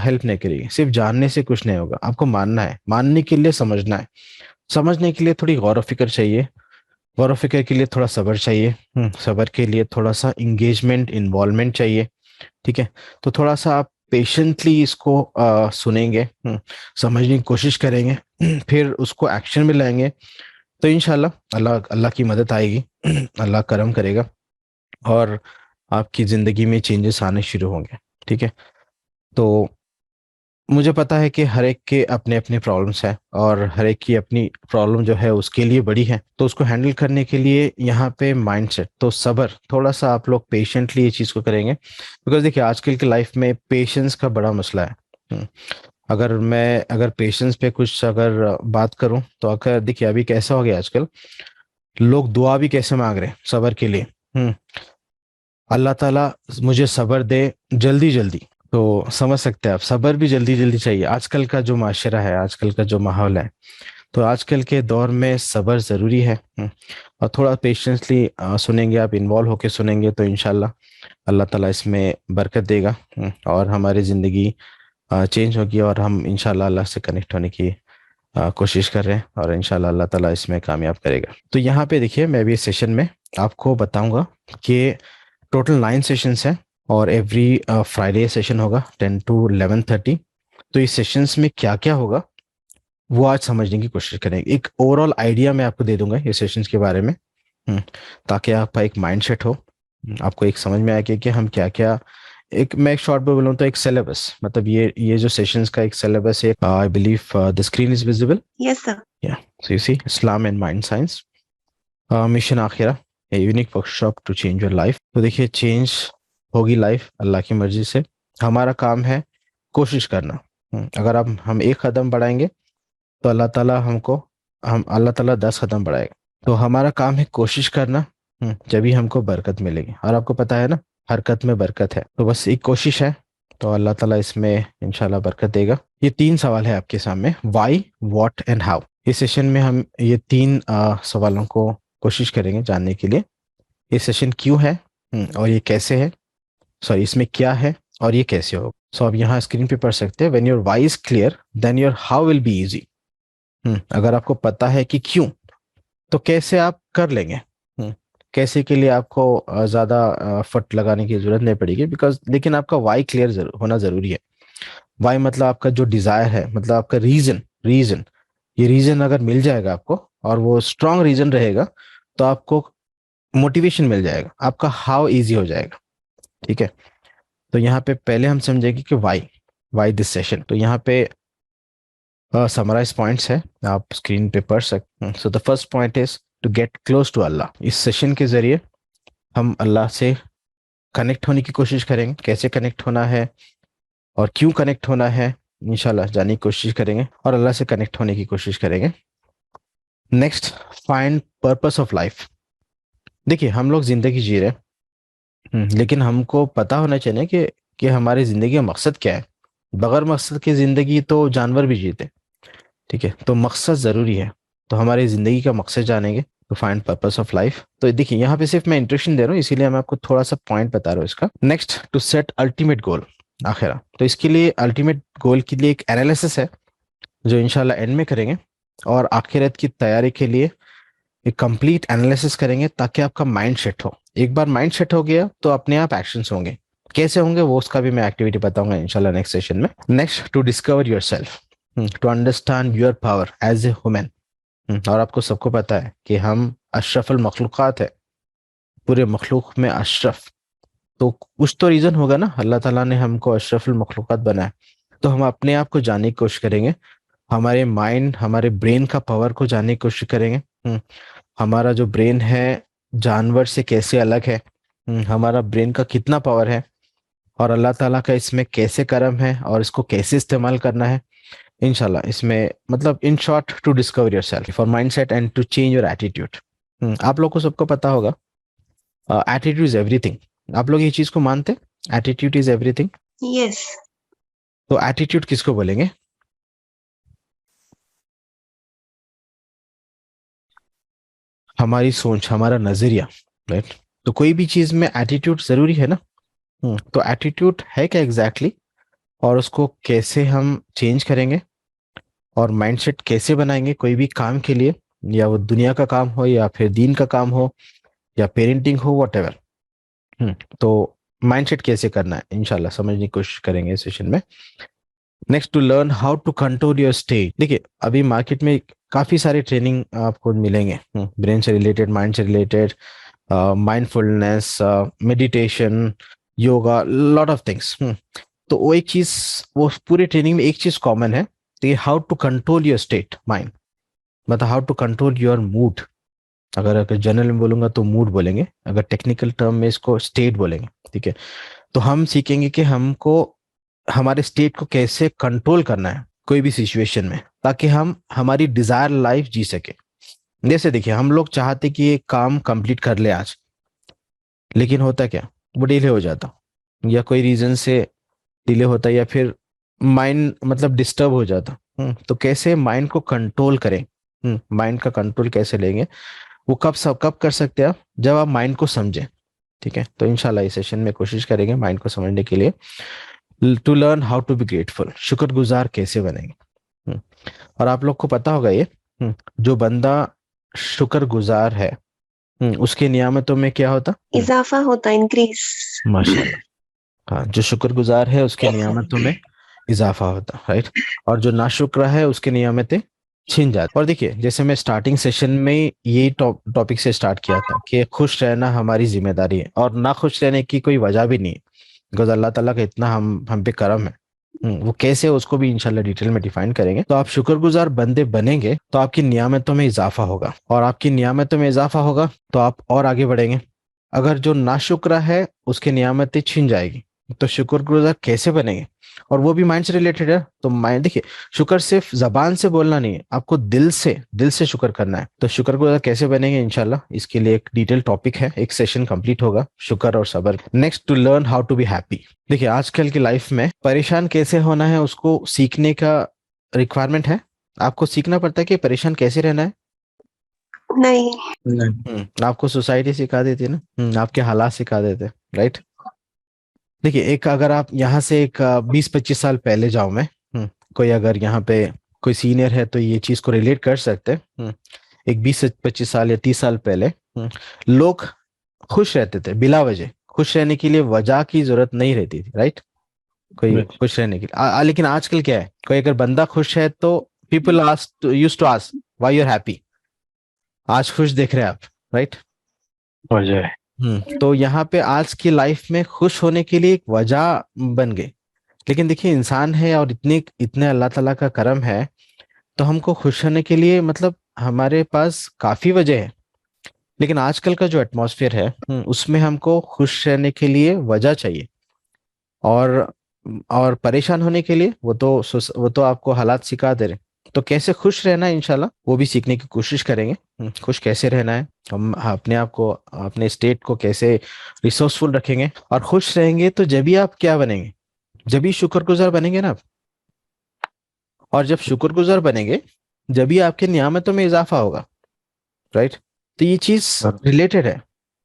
हेल्प नहीं करेगी, सिर्फ जानने से कुछ नहीं होगा। आपको मानना है, मानने के लिए समझना है, समझने के लिए थोड़ी गौर व फिक्र चाहिए, गौर व फिक्र के लिए थोड़ा सब्र चाहिए, सब्र के लिए थोड़ा सा इंगेजमेंट, इन्वॉल्वमेंट चाहिए। ठीक है, तो थोड़ा सा आप पेशेंटली इसको सुनेंगे, समझने की कोशिश करेंगे, फिर उसको एक्शन में लाएंगे, तो इंशाल्लाह अल्लाह की मदद आएगी, अल्लाह करम करेगा और आपकी ज़िंदगी में चेंजेस आने शुरू होंगे। ठीक है, तो मुझे पता है कि हर एक के अपने अपने प्रॉब्लम्स हैं और हर एक की अपनी प्रॉब्लम जो है उसके लिए बड़ी है। तो उसको हैंडल करने के लिए यहाँ पे माइंडसेट, तो सब्र, थोड़ा सा आप लोग पेशेंटली ये चीज़ को करेंगे। बिकॉज देखिए, आजकल की लाइफ में पेशेंस का बड़ा मसला है। अगर पेशेंस पे कुछ अगर बात करूं तो अगर देखिए, अभी कैसा हो गया आजकल, लोग दुआ भी कैसे मांग रहे हैं सब्र के लिए। अल्लाह ताला मुझे सब्र दे जल्दी जल्दी। तो समझ सकते हैं आप, सब्र भी जल्दी जल्दी चाहिए। आजकल का जो माशरा है, आजकल का जो माहौल है, तो आजकल के दौर में सब्र ज़रूरी है। और थोड़ा पेशेंसली सुनेंगे आप, इन्वॉल्व होके सुनेंगे, तो इंशाल्लाह अल्लाह ताला इसमें बरकत देगा और हमारी ज़िंदगी चेंज होगी और हम इंशाल्लाह अल्लाह से कनेक्ट होने की कोशिश कर रहे हैं और इंशाल्लाह अल्लाह ताला इसमें कामयाब करेगा। तो यहाँ पे देखिए, मैं भी इस सेशन में आपको बताऊंगा कि टोटल 9 सेशंस हैं और एवरी फ्राइडे सेशन होगा 10 to 11:30। तो इस सेशंस में क्या क्या होगा वो आज समझने की कोशिश करेंगे। एक ओवरऑल आइडिया मैं आपको दे दूंगा ये सेशंस के बारे में, ताकि आपका एक माइंड सेट हो, आपको एक समझ में आए कि हम क्या क्या, मैं एक शॉर्ट में बोलूँ तो एक सिलेबस, मतलब ये जो सेशंस का एक सिलेबस है। I believe the screen is visible. Yes, sir. Yeah, so you see Islam and mind science, mission आखिरा, a unique workshop to change your life. तो देखिए, चेंज होगी लाइफ अल्लाह की मर्जी से। हमारा काम है कोशिश करना। अगर हम एक कदम बढ़ाएंगे तो अल्लाह ताला 10 कदम बढ़ाएगा। तो हमारा काम है कोशिश करना, जभी हमको बरकत मिलेगी। और आपको पता है ना, हरकत में बरकत है। तो बस एक कोशिश है, तो अल्लाह ताला इसमें इंशाल्लाह बरकत देगा। ये 3 सवाल है आपके सामने, वाई, व्हाट एंड हाउ। इस सेशन में हम ये 3 सवालों को कोशिश करेंगे जानने के लिए। ये सेशन क्यों है और ये कैसे है, सॉरी इसमें क्या है और ये कैसे होगा। सो आप यहाँ स्क्रीन पे पढ़ सकते हैं, when your why is clear then your how will be easy. अगर आपको पता है कि क्यों, तो कैसे आप कर लेंगे। कैसे के लिए आपको ज़्यादा फट लगाने की जरूरत नहीं पड़ेगी, बिकॉज लेकिन आपका वाई क्लियर होना ज़रूरी है। वाई मतलब आपका जो डिज़ायर है, मतलब आपका रीज़न। ये रीज़न अगर मिल जाएगा आपको, और वो स्ट्रॉन्ग रीज़न रहेगा, तो आपको मोटिवेशन मिल जाएगा, आपका हाउ इजी हो जाएगा। ठीक है, तो यहाँ पे पहले हम समझेंगे कि वाई दिस सेशन। तो यहाँ पे समराइज पॉइंट्स है, आप स्क्रीन पे पढ़ सकते हैं। So the first point is to get close to Allah. इस सेशन के जरिए हम अल्लाह से कनेक्ट होने की कोशिश करेंगे। कैसे कनेक्ट होना है और क्यों कनेक्ट होना है, इंशाल्लाह जानने की कोशिश करेंगे और अल्लाह से कनेक्ट होने की कोशिश करेंगे। Next, find purpose of life. देखिए, हम लोग जिंदगी जी रहे हैं, लेकिन हमको पता होना चाहिए कि हमारी जिंदगी का मकसद क्या है। बगैर मकसद की जिंदगी तो जानवर भी जीते। ठीक है, तो मकसद जरूरी है। तो हमारी जिंदगी का मकसद जानेंगे, तो फाइंड पर्पस ऑफ लाइफ। तो देखिए, यहाँ पे सिर्फ मैं इंट्रोडक्शन दे रहा हूँ, इसीलिए मैं आपको थोड़ा सा पॉइंट बता रहा हूँ इसका। Next, to set ultimate goal आखिरा। तो इसके लिए अल्टीमेट गोल के लिए एक एनालिसिस है, जो इंशाल्लाह एंड में करेंगे। और आखिरत की तैयारी के लिए एक कंप्लीट एनालिसिस करेंगे, ताकि आपका माइंड सेट हो। एक बार माइंड सेट हो गया तो अपने आप एक्शंस होंगे। कैसे होंगे वो उसका भी मैं एक्टिविटी बताऊंगा इंशाल्लाह नेक्स्ट सेशन में। Next, to discover yourself, to understand your power as a human. और आपको सबको पता है कि हम अशरफुल मखलूक़ात है, पूरे मखलूक में अशरफ। तो कुछ तो रीजन होगा ना, अल्लाह ताला ने हमको अशरफुल मखलूक़ात बनाया। तो हम अपने आप को जानने की कोशिश करेंगे, हमारे माइंड, हमारे ब्रेन का पावर को जानने की कोशिश करेंगे। हमारा जो ब्रेन है जानवर से कैसे अलग है, हमारा ब्रेन का कितना पावर है, और अल्लाह ताला का इसमें कैसे करम है, और इसको कैसे इस्तेमाल करना है इंशाल्लाह इसमें। मतलब in short, to discover yourself for mindset and to change your attitude. आप लोग को सबको पता होगा, एटीट्यूड इज एवरीथिंग। आप लोग ये चीज को मानते हैं, एटीट्यूड इज एवरीथिंग? यस। तो एटीट्यूड किसको बोलेंगे? हमारी सोच, हमारा नजरिया, राइट। तो कोई भी चीज में एटीट्यूड जरूरी है ना। तो एटीट्यूड है क्या एग्जैक्टली, और उसको कैसे हम चेंज करेंगे, और माइंडसेट कैसे बनाएंगे कोई भी काम के लिए, या वो दुनिया का काम हो, या फिर दीन का काम हो, या पेरेंटिंग हो, व्हाटएवर। तो माइंडसेट कैसे करना है इंशाल्लाह समझने की कोशिश करेंगे इस सेशन में। Next, to learn how to control your state. देखिए, अभी मार्केट में काफी सारे ट्रेनिंग आपको मिलेंगे, ब्रेन से रिलेटेड, माइंड से related, mindfulness, meditation, yoga, lot of things. तो वो एक चीज, वो पूरे ट्रेनिंग में एक चीज कॉमन है, तो ये how to control your state mind, मतलब how to control your mood. अगर जनरल में बोलूंगा तो मूड बोलेंगे, अगर टेक्निकल टर्म में इसको स्टेट बोलेंगे। ठीक है, तो हम सीखेंगे कि हमको हमारे स्टेट को कैसे कंट्रोल करना है कोई भी सिचुएशन में, ताकि हम हमारी डिजायर लाइफ जी सके। जैसे देखिए, हम लोग चाहते कि ये काम कंप्लीट कर ले आज, लेकिन होता क्या, वो डिले हो जाता, या कोई रीजन से डिले होता, या फिर माइंड मतलब डिस्टर्ब हो जाता। तो कैसे माइंड को कंट्रोल करें, माइंड का कंट्रोल कैसे लेंगे, वो कब कर सकते हैं आप, जब आप माइंड को समझें। ठीक है, तो इंशाल्लाह इस सेशन में कोशिश करेंगे माइंड को समझने के लिए। To learn how to be grateful, शुक्रगुजार कैसे बनेंगे। और आप लोग को पता होगा ये, जो बंदा शुक्रगुजार है, उसके नियामतों में क्या होता? इजाफा होता, इंक्रीज। माशाल्लाह, हाँ, जो शुक्रगुजार है उसके नियामतों में इजाफा होता, राइट। और जो नाशुक्र है उसके नियामतें छिन जाती। और देखिए, जैसे मैं स्टार्टिंग सेशन में यही टॉपिक से स्टार्ट किया था कि खुश रहना हमारी जिम्मेदारी है, और ना खुश रहने की कोई वजह भी नहीं है, बिकॉज अल्लाह ताला का इतना हम पे करम है वो कैसे, उसको भी इंशाल्लाह डिटेल में डिफाइन करेंगे। तो आप शुक्रगुजार बंदे बनेंगे तो आपकी नियामतों में इजाफा होगा, और आपकी नियामतों में इजाफा होगा तो आप और आगे बढ़ेंगे। अगर जो नाशुक्र है उसकी नियामतें छिन जाएगी, तो शुक्रगुजार कैसे बनेंगे, और वो भी माइंड से रिलेटेड है। तो माइंड, देखिए, शुक्र सिर्फ जबान से बोलना नहीं है, आपको दिल से शुक्र करना है। तो शुक्रगुजार कैसे बनेंगे इंशाल्लाह, इसके लिए एक डिटेल टॉपिक है, एक सेशन कंप्लीट होगा शुक्र और सबर। Next, to learn how to be happy. देखिए, आजकल की लाइफ में परेशान कैसे होना है उसको सीखने का रिक्वायरमेंट है। आपको सीखना पड़ता है कि परेशान कैसे रहना है। नहीं, आपको सोसाइटी सिखा देती है ना, आपके हालात सिखा देते हैं, राइट। देखिए, एक अगर आप यहाँ से एक 20-25 साल पहले जाओ, मैं कोई अगर यहाँ पे कोई सीनियर है तो ये चीज को रिलेट कर सकते हैं। एक 20 से 25 साल या 30 साल पहले लोग खुश रहते थे बिला वजह। खुश रहने के लिए वजह की जरूरत नहीं रहती थी, राइट। कोई खुश रहने के लिए लेकिन आजकल क्या है, कोई अगर बंदा खुश है तो people used to ask why you are happy. आज खुश देख रहे हैं आप, राइट। वजह तो यहाँ पे आज की लाइफ में खुश होने के लिए एक वजह बन गई। लेकिन देखिए, इंसान है और इतने अल्लाह ताला का करम है, तो हमको खुश होने के लिए मतलब हमारे पास काफी वजह है। लेकिन आजकल का जो एटमॉस्फेयर है उसमें हमको खुश रहने के लिए वजह चाहिए, और परेशान होने के लिए वो तो आपको हालात सिखा दे रहे। तो कैसे खुश रहना है इंशाल्लाह वो भी सीखने की कोशिश करेंगे। खुश कैसे रहना है, हम अपने आप को, अपने स्टेट को कैसे रिसोर्सफुल रखेंगे। और खुश रहेंगे तो जब भी आप क्या बनेंगे, जब भी शुक्रगुजार बनेंगे ना आप। और जब शुक्रगुजार बनेंगे जब भी आपके नियामतों में इजाफा होगा, राइट। तो ये चीज रिलेटेड है,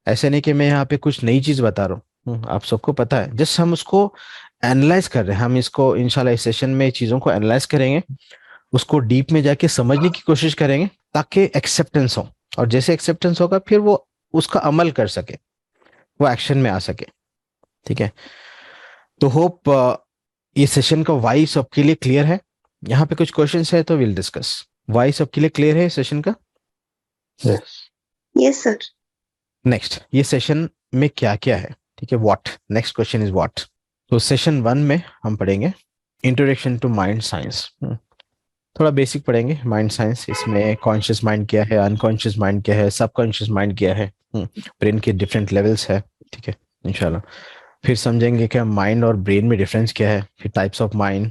ऐसे नहीं कि मैं यहाँ पे कुछ नई चीज बता रहा हूँ, आप सबको पता है। जस्ट हम उसको एनालाइज कर रहे हैं। हम इसको इंशाल्लाह इस सेशन में चीजों को एनालाइज करेंगे, उसको डीप में जाके समझने की कोशिश करेंगे ताकि एक्सेप्टेंस हो। और जैसे एक्सेप्टेंस होगा फिर वो उसका अमल कर सके, वो एक्शन में आ सके, ठीक है। तो होप ये सेशन का वाई सबके लिए क्लियर है। यहाँ पे कुछ क्वेश्चंस है तो विल डिस्कस। वाई सबके लिए क्लियर है सेशन का? Yes sir. नेक्स्ट, ये सेशन में क्या क्या है, ठीक है। What, next question is what. तो सेशन 1 में हम पढ़ेंगे इंट्रोडक्शन टू माइंड साइंस। थोड़ा बेसिक पढ़ेंगे माइंड साइंस। इसमें कॉन्शियस माइंड क्या है, अनकॉन्शियस माइंड क्या है, सबकॉन्शियस माइंड क्या है, ब्रेन के डिफरेंट लेवल्स है, ठीक है इंशाल्लाह। फिर समझेंगे कि माइंड और ब्रेन में डिफरेंस क्या है, फिर types of mind,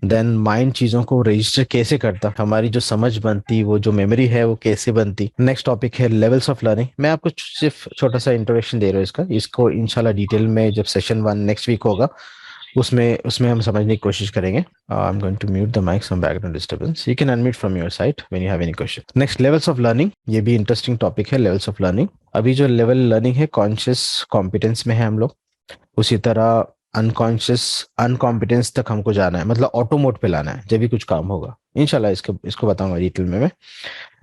then mind चीजों को रजिस्टर कैसे करता, हमारी जो समझ बनती, वो जो मेमोरी है वो कैसे बनती। नेक्स्ट टॉपिक है लेवल्स ऑफ लर्निंग। मैं आपको सिर्फ छोटा सा इंट्रोडक्शन दे रहा हूँ इसको इंशाल्लाह डिटेल में जब सेशन 1 नेक्स्ट वीक होगा उसमें हम समझने की कोशिश करेंगे। I am going to mute the mic, some background disturbance, you can unmute from your side when you have any question. Next, levels of learning. ये भी इंटरेस्टिंग टॉपिक है, लेवल्स ऑफ लर्निंग। अभी जो लेवल लर्निंग है conscious competence में है हम लोग, उसी तरह अनकॉन्शियस अनकॉम्पिटेंस तक हमको जाना है, मतलब ऑटो मोड पे लाना है जब भी कुछ काम होगा इंशाल्लाह। इसको बताऊंगा डिटेल में मैं।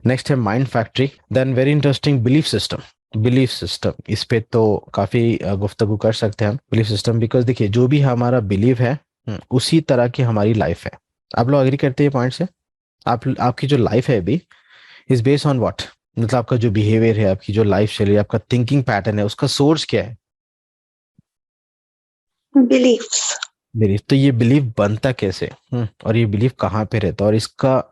नेक्स्ट है mind factory. Then very interesting belief system. Belief system, इस पे तो काफी गुफ्तगू कर सकते हैं हम। बिलीफ सिस्टम, बिकॉज देखिए जो भी हमारा बिलीफ है उसी तरह की हमारी लाइफ है। आप लोग एग्री करते हैं पॉइंट से? आपकी जो लाइफ है अभी इज बेस्ड ऑन व्हाट, मतलब आपका जो बिहेवियर है, आपकी जो लाइफ शैली, आपका थिंकिंग पैटर्न है, उसका सोर्स क्या है? बिलीफ। तो ये बिलीफ बनता कैसे, और ये बिलीफ कहाँ पे रहता है,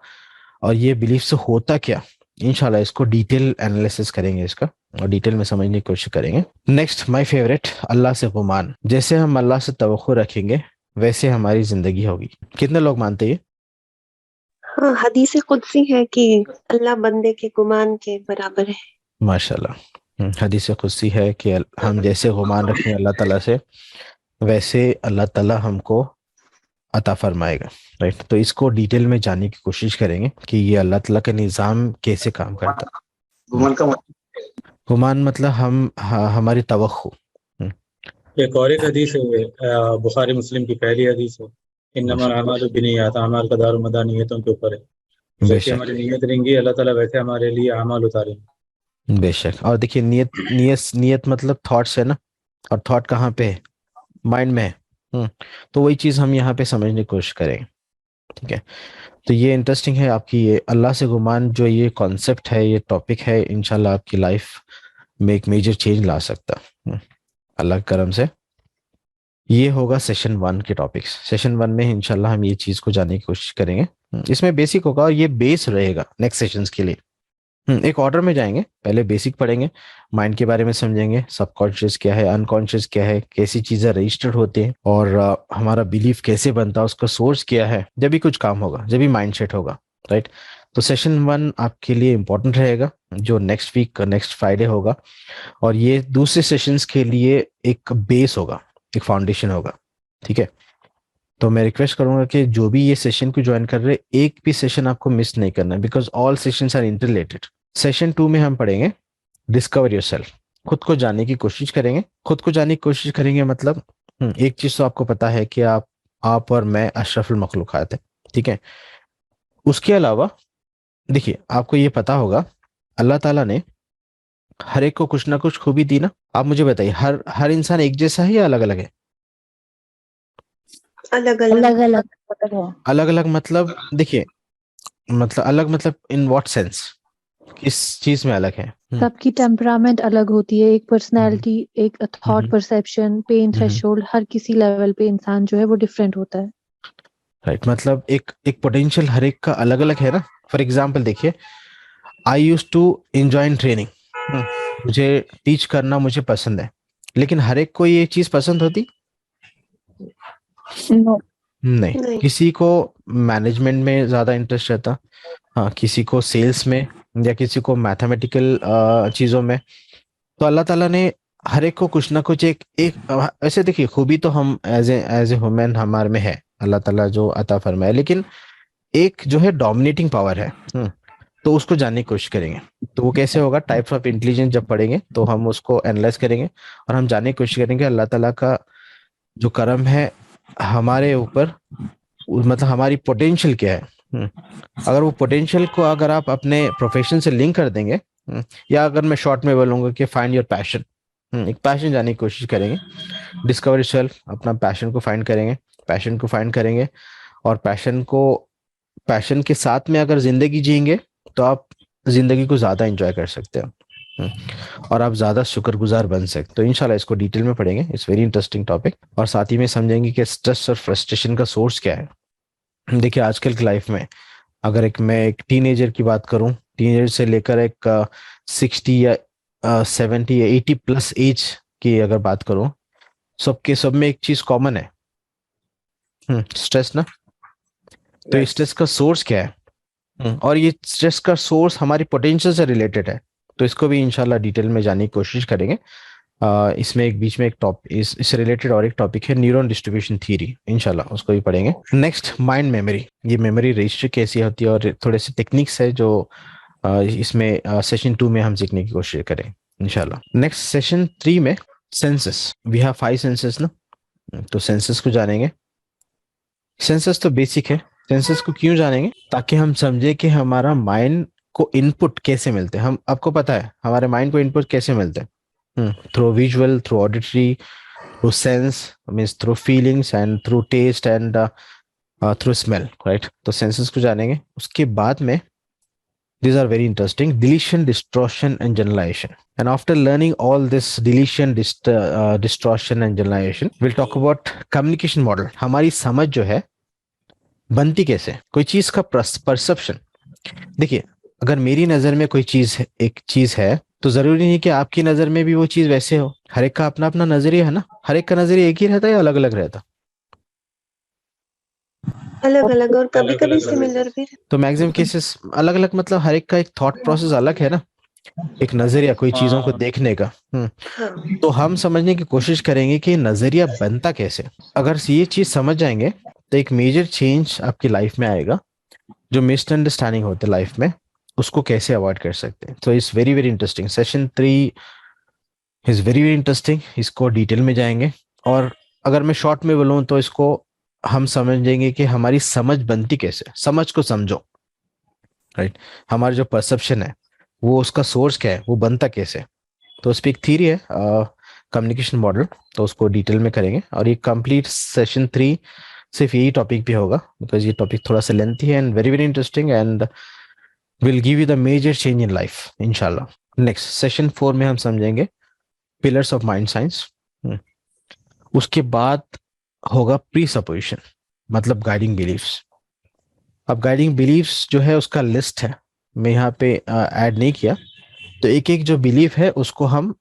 और ये बिलीफ से होता क्या, इंशाल्लाह इसको डिटेल एनालिसिस करेंगे इसका, और डिटेल में समझने की कोशिश करेंगे। नेक्स्ट, माय फेवरेट, अल्लाह से गुमान। जैसे हम अल्लाह से तवक्कुल रखेंगे वैसे हमारी जिंदगी होगी। कितने लोग मानते हैं? हाँ, हदीस कुदसी है कि अल्लाह बंदे के गुमान के बराबर है। माशाल्लाह, हदीस कुदसी है कि हम जैसे गुमान रखें अल्लाह ताला से वैसे अल्लाह ताला हमको अता फरमाएगा, राइट। तो इसको डिटेल में जानने की कोशिश करेंगे कि ये अल्लाह ताला का निज़ाम कैसे काम करता है। गुमान मतलब हमारी तवक्को। एक और एक हदीस है, बुखारी मुस्लिम की पहली हदीस है, इन्नमल अमालु बिन्नियात, अमाल का दारोमदार नियतों के ऊपर है। जैसे हमारी नियत रहेंगी अल्लाह ताला वैसे हमारे लिए अमाल उतारेंगे। बेशक। और देखिए नियत मतलब थॉट्स है ना, और थॉट कहाँ पे है? माइंड में है। तो वही चीज हम यहाँ पे समझने की कोशिश करेंगे, ठीक है। तो ये इंटरेस्टिंग है आपकी ये अल्लाह से गुमान जो ये कॉन्सेप्ट है, ये टॉपिक है, इंशाल्लाह आपकी लाइफ में एक मेजर चेंज ला सकता अल्लाह के करम से। ये होगा सेशन 1 के टॉपिक्स। सेशन 1 में इंशाल्लाह हम ये चीज को जानने की कोशिश करेंगे। इसमें बेसिक होगा और ये बेस रहेगा नेक्स्ट सेशंस के लिए। एक ऑर्डर में जाएंगे, पहले बेसिक पढ़ेंगे, माइंड के बारे में समझेंगे, सबकॉन्शियस क्या है, अनकॉन्शियस क्या है, कैसी चीजें रजिस्टर्ड होती हैं और हमारा बिलीफ कैसे बनता है, उसका सोर्स क्या है। जब भी कुछ काम होगा, जब भी माइंड सेट होगा, राइट। तो सेशन 1 आपके लिए इंपॉर्टेंट रहेगा, जो नेक्स्ट वीक नेक्स्ट फ्राइडे होगा, और ये दूसरे सेशंस के लिए एक बेस होगा, एक फाउंडेशन होगा, ठीक है। तो मैं रिक्वेस्ट करूंगा कि जो भी ये सेशन को ज्वाइन कर रहे, एक भी सेशन आपको मिस नहीं करना है, because all sessions are interrelated. Session 2 में हम पढ़ेंगे डिस्कवर योरसेल्फ, खुद को जानने की कोशिश करेंगे। खुद को जानने की कोशिश करेंगे मतलब एक चीज तो आपको पता है कि आप और मैं अशरफुल मखलूकात है, ठीक है। उसके अलावा देखिए, आपको ये पता होगा अल्लाह ताला ने हर एक को कुछ ना कुछ खूबी दी ना। आप मुझे बताइए, हर इंसान एक जैसा है या अलग अलग है? अलग अलग अलग अलग मतलब देखिए, मतलब अलग मतलब इन व्हाट सेंस, किस चीज में अलग है? सबकी टेम्परामेंट अलग होती है, एक पर्सनैलिटी, एक थॉट परसेप्शन, पेन थ्रेशोल्ड, हर किसी लेवल पे इंसान जो है वो डिफरेंट होता है, राइट। मतलब एक पोटेंशियल हर एक का अलग अलग है ना। फॉर एग्जाम्पल देखिए, I use to enjoy in training, मुझे टीच करना मुझे पसंद है, लेकिन हर एक को ये चीज पसंद होती नहीं। किसी को मैनेजमेंट में ज्यादा इंटरेस्ट रहता, हाँ, किसी को सेल्स में, या किसी को मैथमेटिकल चीजों में। तो अल्लाह ताला ने हर एक को कुछ ना कुछ एक ऐसे देखिए, खूबी तो हम एज ए ह्यूमन हमारे में है, अल्लाह ताला जो अता फरमाए, लेकिन एक जो है डोमिनेटिंग पावर है, तो उसको जानने की कोशिश करेंगे। तो वो कैसे होगा, टाइप्स ऑफ इंटेलिजेंस जब पढ़ेंगे तो हम उसको एनालाइज करेंगे और हम जानने की कोशिश करेंगे अल्लाह ताला का जो करम है हमारे ऊपर, मतलब हमारी पोटेंशियल क्या है। अगर वो पोटेंशियल को अगर आप अपने प्रोफेशन से लिंक कर देंगे, या अगर मैं शॉर्ट में बोलूंगा कि फाइंड योर पैशन, एक पैशन जानने की कोशिश करेंगे, डिस्कवर योरसेल्फ, अपना पैशन को फाइंड करेंगे, और पैशन के साथ में अगर जिंदगी जिएंगे तो आप जिंदगी को ज्यादा एंजॉय कर सकते हो और आप ज्यादा शुक्रगुजार बन सकते। तो इंशाल्लाह इसको डिटेल में पढ़ेंगे, इट्स वेरी इंटरेस्टिंग टॉपिक, और साथ ही में समझेंगे कि स्ट्रेस और फ्रस्ट्रेशन का सोर्स क्या है। देखिए, आजकल की लाइफ में अगर मैं एक टीनेजर की बात करूं, टीनेजर से लेकर एक 60 या 70 या 80 प्लस एज की अगर बात करूं, सब में एक चीज कॉमन है, स्ट्रेस ना। तो स्ट्रेस का सोर्स क्या है, और ये स्ट्रेस का सोर्स हमारी पोटेंशियल से रिलेटेड है। तो इसको भी इंशाल्लाह डिटेल में जानने की कोशिश करेंगे। इसमें एक बीच में एक टॉपिक इससे रिलेटेड और एक टॉपिक है न्यूरॉन डिस्ट्रीब्यूशन थ्योरी, इंशाल्लाह उसको भी पढ़ेंगे। नेक्स्ट, माइंड मेमोरी, ये मेमोरी रजिस्टर कैसी होती है, और थोड़े से टेक्निक्स है जो इसमें सेशन 2 में हम सीखने की कोशिश करें इंशाल्लाह। नेक्स्ट सेशन 3 में सेंसेस, वी हैव 5 सेंसेस ना, तो सेंसेस को जानेंगे। सेंसेस तो बेसिक है, सेंसेस को क्यों जानेंगे, ताकि हम समझे कि हमारा माइंड को इनपुट कैसे मिलते हैं। हम आपको पता है हमारे माइंड को इनपुट कैसे मिलते हैं, through visual, through auditory, through sense means through feelings, and through taste, and through smell, right. तो सेंसेस को जानेंगे। उसके बाद में these are very interesting, deletion, distortion and generalization, and after learning all this deletion, distortion and generalization, we'll talk about communication model। हमारी समझ जो है बनती कैसे, कोई चीज का परसेप्शन। देखिए, अगर मेरी नजर में कोई चीज एक चीज है, तो जरूरी नहीं कि आपकी नजर में भी वो चीज वैसे हो। हर एक का अपना अपना नजरिया है ना, हर एक का नजरिया एक ही रहता है या अलग अलग रहता? अलग अलग, और कभी कभी सिमिलर भी। तो मैक्सिमम केसेस अलग अलग, मतलब हर एक का एक थॉट प्रोसेस अलग है ना, एक नजरिया कोई चीजों को देखने का। तो हम समझने की कोशिश करेंगे कि नजरिया बनता कैसे। अगर ये चीज समझ जाएंगे तो एक मेजर चेंज आपकी लाइफ में आएगा। जो मिसअंडरस्टैंडिंग होते हैं लाइफ में, उसको कैसे अवॉइड कर सकते हैं। तो it's very very interesting, session 3 is very very interesting, इसको डिटेल में जाएंगे। और अगर मैं शॉर्ट में बोलूँ तो इसको हम समझेंगे कि हमारी समझ बनती कैसे, समझ को समझो, राइट। हमारा जो परसेप्शन है वो उसका सोर्स क्या है, वो बनता कैसे। तो उस पर एक थ्योरी है कम्युनिकेशन मॉडल, तो उसको डिटेल में करेंगे। और ये कंप्लीट सेशन 3 सिर्फ यही टॉपिक भी होगा, बिकॉज ये टॉपिक थोड़ा सा लेंथी है and very very interesting, and will give you the major change in life इंशाल्लाह। नेक्स्ट सेशन 4 में हम समझेंगे पिलर्स ऑफ माइंड साइंस, उसके बाद होगा प्री सपोजिशन, मतलब गाइडिंग बिलीफ्स। अब गाइडिंग बिलीफ्स जो है उसका लिस्ट है, मैं यहाँ पे ऐड नहीं किया। तो एक एक जो बिलीफ है उसको हम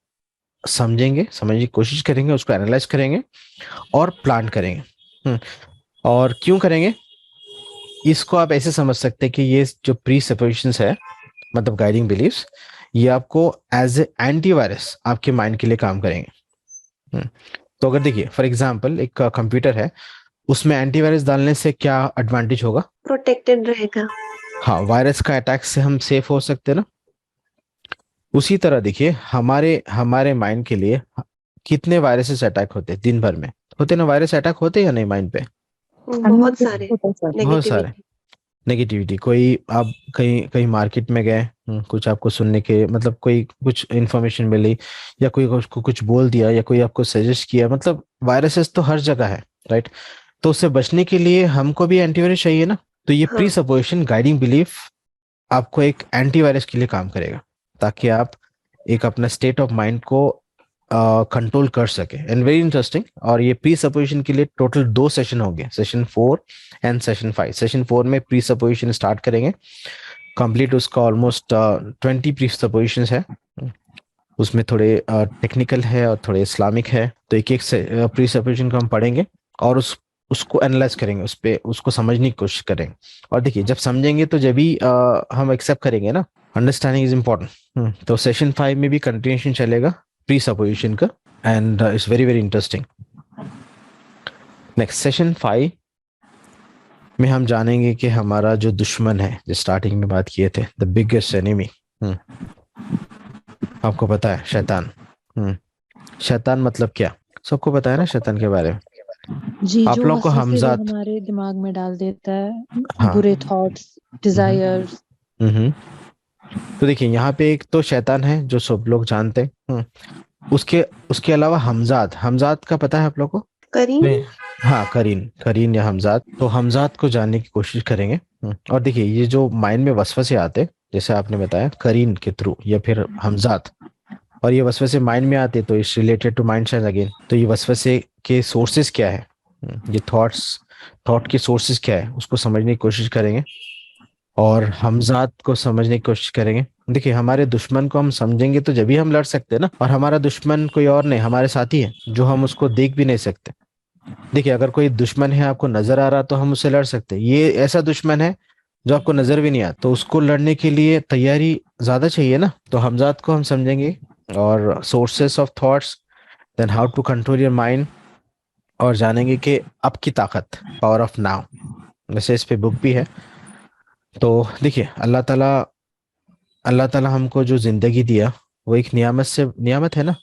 समझेंगे, समझने की कोशिश करेंगे, उसको एनालाइज करेंगे और प्लान करेंगे। और क्यों करेंगे, इसको आप ऐसे समझ सकते हैं कि ये जो प्री सपोजिशंस है, मतलब गाइडिंग बिलीफ्स, ये आपको एज ए एंटीवायरस आपके माइंड के लिए काम करेंगे। तो अगर देखिए फॉर एग्जांपल एक कंप्यूटर है, उसमें एंटीवायरस डालने से क्या एडवांटेज होगा? प्रोटेक्टेड रहेगा। हाँ, वायरस का अटैक से हम सेफ हो सकते हैं ना। उसी तरह देखिए हमारे माइंड के लिए कितने वायरसेस अटैक होते हैं दिन भर में? होते ना, वायरस अटैक होते हैं या नहीं माइंड पे? बहुत सारे बहुत सारे नेगेटिविटी। कोई आप कहीं कहीं मार्केट में गए, कुछ आपको सुनने के मतलब कोई कुछ इन्फॉर्मेशन मिली, या कोई उसको कुछ बोल दिया, या कोई आपको सजेस्ट किया, मतलब वायरसेस तो हर जगह है, राइट? तो उससे बचने के लिए हमको भी एंटीवायरस चाहिए ना। तो ये प्री सपोजिशन गाइडिंग बिलीफ आपको एक एंटीवायरस के लिए काम करेगा, ताकि आप एक अपना स्टेट ऑफ माइंड को कंट्रोल कर सके। And very interesting. और ये प्री सपोजिशन के लिए टोटल 2 सेशन होंगे, सेशन 4 एंड सेशन 5। सेशन 4 में प्री सपोजिशन स्टार्ट करेंगे, कंप्लीट उसका ऑलमोस्ट 20 प्री सपोजिशन है। उसमें थोड़े टेक्निकल है और थोड़े इस्लामिक है। तो एक एक प्री सपोजिशन को हम पढ़ेंगे और उसको एनालाइज करेंगे, उसको समझने की कोशिश करेंगे। और देखिए जब समझेंगे तो जब भी हम एक्सेप्ट करेंगे ना। Understanding is important. तो सेशन 5 में भी कंटिन्यूएशन चलेगा प्री सपोजिशन का, and it's very very interesting. Next session 5 में हम जानेंगे कि हमारा जो दुश्मन है, जो स्टार्टिंग में बात किए थे, द बिगेस्ट एनिमी, आपको पता है शैतान। शैतान मतलब क्या? सबको पता है ना शैतान के बारे में? जी, आप जो लोगों को वसवसे वो हमजात, हमारे दिमाग में डाल देता है, हाँ, बुरे थॉट्स, डिजायर्स। तो देखिए यहाँ पे एक तो शैतान है जो सब लोग जानते हैं। उसके अलावा हमजात का पता है आप लोग को? करीन। हाँ, करीन या हमजात। तो हमजात को जानने की कोशिश करेंगे। और देखिए ये जो माइंड में वसवसे आते, जैसे आपने बताया करीन के थ्रू या फिर हमजात, और ये वसवसे माइंड में आते तो it's related to mind science again. तो ये वसवसे के सोर्सेस क्या है, ये थॉट के सोर्सेस क्या है, उसको समझने की कोशिश करेंगे और हमजात को समझने की कोशिश करेंगे। देखिए हमारे दुश्मन को हम समझेंगे तो जब भी हम लड़ सकते हैं ना। और हमारा दुश्मन कोई और नहीं, हमारे साथी है, जो हम उसको देख भी नहीं सकते। देखिए अगर कोई दुश्मन है आपको नजर आ रहा तो हम उससे लड़ सकते हैं। ये ऐसा दुश्मन है जो आपको नजर भी नहीं आता, तो उसको लड़ने के लिए तैयारी ज्यादा चाहिए ना। तो हमजात को हम समझेंगे और sources of thoughts, then how to control your mind, और जानेंगे कि अब की ताकत, पावर ऑफ नाउ। वैसे इस पे बुक भी है। तो देखिए अल्लाह ताला हमको जो जिंदगी दिया वो एक नियामत है ना।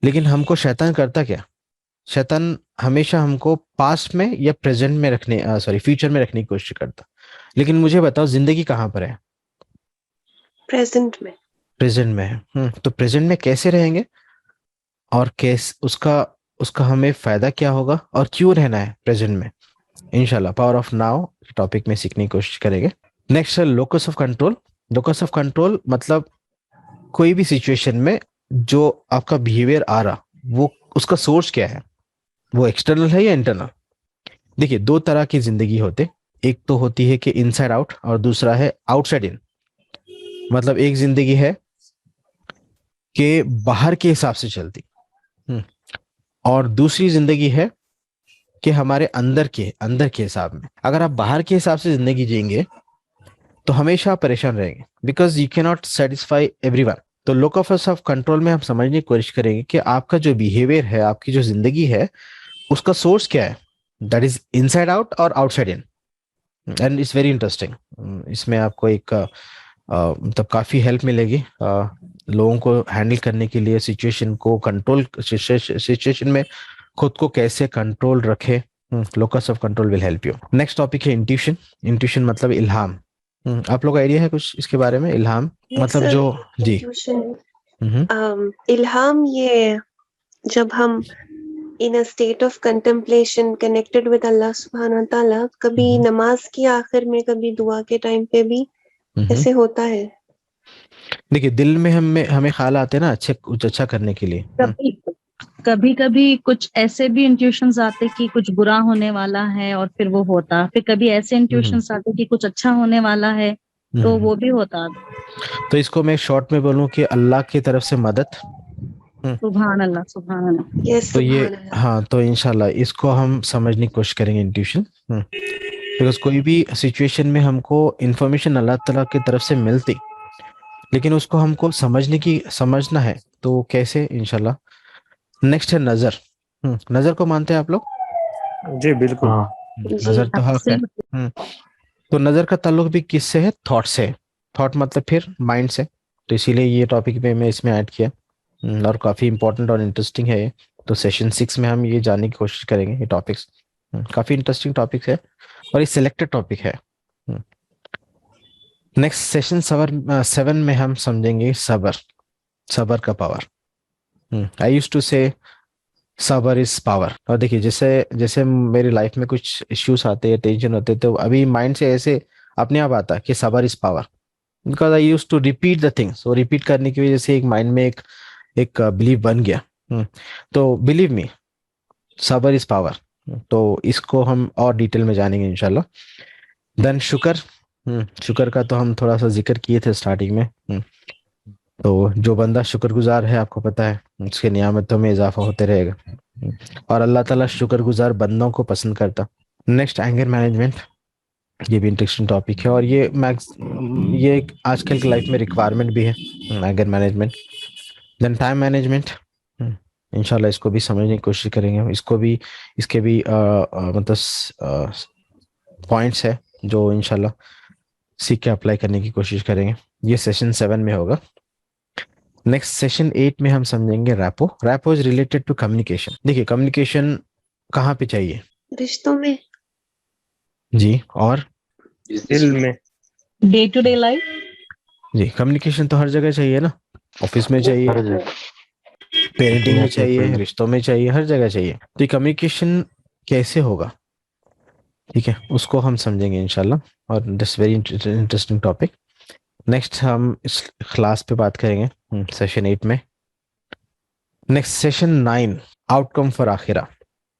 लेकिन हमको शैतान करता क्या? शैतान हमेशा हमको पास्ट में या प्रेजेंट में फ्यूचर में रखने की कोशिश करता। लेकिन मुझे बताओ जिंदगी कहाँ पर है? प्रेजेंट में है। तो प्रेजेंट में कैसे रहेंगे और कैसे उसका हमें फायदा क्या होगा और क्यों रहना है प्रेजेंट में? इंशाल्लाह पावर ऑफ नाउ टॉपिक में सीखने की कोशिश करेंगे। नेक्स्ट है locus of control. Locus of control मतलब कोई भी सिचुएशन में जो आपका बिहेवियर आ रहा, वो उसका सोर्स क्या है, वो एक्सटर्नल है या इंटरनल? देखिए 2 तरह की जिंदगी होते, एक तो होती है कि इनसाइड आउट और दूसरा है आउटसाइड इन। मतलब एक जिंदगी है कि बाहर के हिसाब से चलती, और दूसरी जिंदगी है कि हमारे अंदर के हिसाब में। अगर आप बाहर के हिसाब से जिंदगी जिएंगे तो हमेशा परेशान रहेंगे, because you can not satisfy everyone. तो लोकस ऑफ कंट्रोल में हम समझने की कोशिश करेंगे कि आपका जो बिहेवियर है, आपकी जो जिंदगी है, उसका सोर्स क्या है, दैट इज इनसाइड आउट और outside in. And it's very interesting. इसमें आपको एक मतलब काफी हेल्प मिलेगी लोगों को हैंडल करने के लिए, सिचुएशन को कंट्रोल, सिचुएशन में खुद को कैसे कंट्रोल रखे। Locus of control will help you. Next topic है इंट्यूशन। इंट्यूशन मतलब इल्हाम। आप लोग आइडिया है कुछ इसके बारे में? इल्हाम मतलब जो जी इल्हाम, ये जब हम in a state of contemplation connected with Allah सुब्हानहू व तआला, कभी नमाज की आखिर में, कभी दुआ के टाइम पे भी ऐसे होता है। देखिए दिल में हमें ख्याल आते हैं ना अच्छे, कुछ अच्छा करने के लिए। कभी कभी कुछ ऐसे भी इंट्यूशंस आते कि कुछ बुरा होने वाला है और फिर वो होता, फिर कभी ऐसे इंट्यूशंस आते कि कुछ अच्छा होने वाला है तो वो भी होता। तो इसको मैं शॉर्ट में बोलूं कि अल्लाह की तरफ से मदद। सुभान अल्लाह, सुभान अल्लाह। तो ये हाँ, तो इंशाल्लाह इसको हम समझने की कोशिश करेंगे इंट्यूशन। बिकॉज कोई भी सिचुएशन में हमको इंफॉर्मेशन अल्लाह ताला की तरफ से मिलती, लेकिन उसको हमको समझना है तो कैसे, इंशाल्लाह। नेक्स्ट है नजर। नजर को मानते हैं आप लोग? जी बिल्कुल। नजर तो हक है। तो नजर का ताल्लुक भी किससे है? थॉट से। थॉट मतलब फिर माइंड से। तो इसीलिए ये टॉपिक पे मैं इसमें ऐड किया, और काफी इंपॉर्टेंट और इंटरेस्टिंग है ये। तो सेशन 6 में हम ये जानने की कोशिश करेंगे। ये टॉपिक्स काफी इंटरेस्टिंग टॉपिक्स है और ये सिलेक्टेड टॉपिक है। नेक्स्ट सेशन 7 में हम समझेंगे सबर का पावर। आई यूज्ड टू से सबर इज पावर। और देखिए, जैसे जैसे मेरी लाइफ में कुछ इश्यूज आते हैं, टेंशन होते हैं, तो अभी माइंड से ऐसे अपने आप आता है कि सबर is power, because I used to repeat the things. और रिपीट करने की वजह से एक माइंड में एक बिलीव बन गया। तो बिलीव मी, सबर इज पावर। तो इसको हम और डिटेल में जानेंगे इंशाल्लाह। देन शुक्र का तो हम थोड़ा सा जिक्र किए थे स्टार्टिंग में। तो जो बंदा शुक्रगुजार है, आपको पता है उसके नियामतों में इजाफा होते रहेगा, और अल्लाह ताला शुक्रगुजार बंदों को पसंद करता। Next, anger management. ये भी इंटरेस्टिंग टॉपिक है और ये एक आजकल की लाइफ में रिक्वायरमेंट भी है, anger management. Then time management. इंशाल्लाह इसको भी समझने की कोशिश करेंगे। इसके भी मतलब पॉइंट्स है जो इंशाल्लाह सीख के अप्लाई करने की कोशिश करेंगे। ये सेशन 7 में होगा। नेक्स्ट सेशन 8 में हम समझेंगे rapport. Rapport is related to communication. देखिए, कम्युनिकेशन कहाँ पे चाहिए? रिश्तों में जी, और दिल में, डे टू डे लाइफ। जी, कम्युनिकेशन तो हर जगह चाहिए ना। ऑफिस में चाहिए, पेरेंटिंग में चाहिए, रिश्तों में चाहिए, हर जगह चाहिए। तो ये कम्युनिकेशन कैसे होगा, ठीक है, उसको हम समझेंगे इंशाल्लाह। और this very interesting topic. Next हम इस क्लास पे बात करेंगे सेशन 8 में। नेक्स्ट सेशन 9, आउटकम फॉर आखिरा।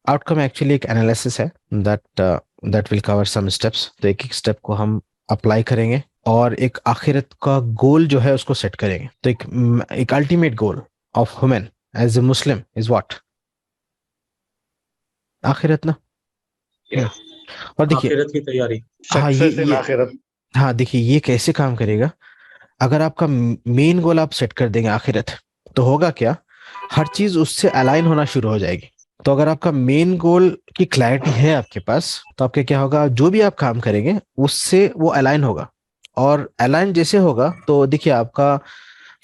आउटकम एक्चुअली एक एनालिसिस है that will cover some steps. तो एक स्टेप को हम अप्लाई करेंगे और एक आखिरत का गोल जो है उसको सेट करेंगे। तो एक ultimate goal of human as a Muslim is what? आखिरत ना। और देखिए, आखिरत की तैयारी। हाँ, देखिए ये कैसे काम करेगा। अगर आपका मेन गोल आप सेट कर देंगे आखिरत, तो होगा क्या, हर चीज उससे अलाइन होना शुरू हो जाएगी। तो अगर आपका मेन गोल की क्लैरिटी है आपके पास, तो आपके क्या होगा, जो भी आप काम करेंगे उससे वो अलाइन होगा। और अलाइन जैसे होगा तो देखिए, आपका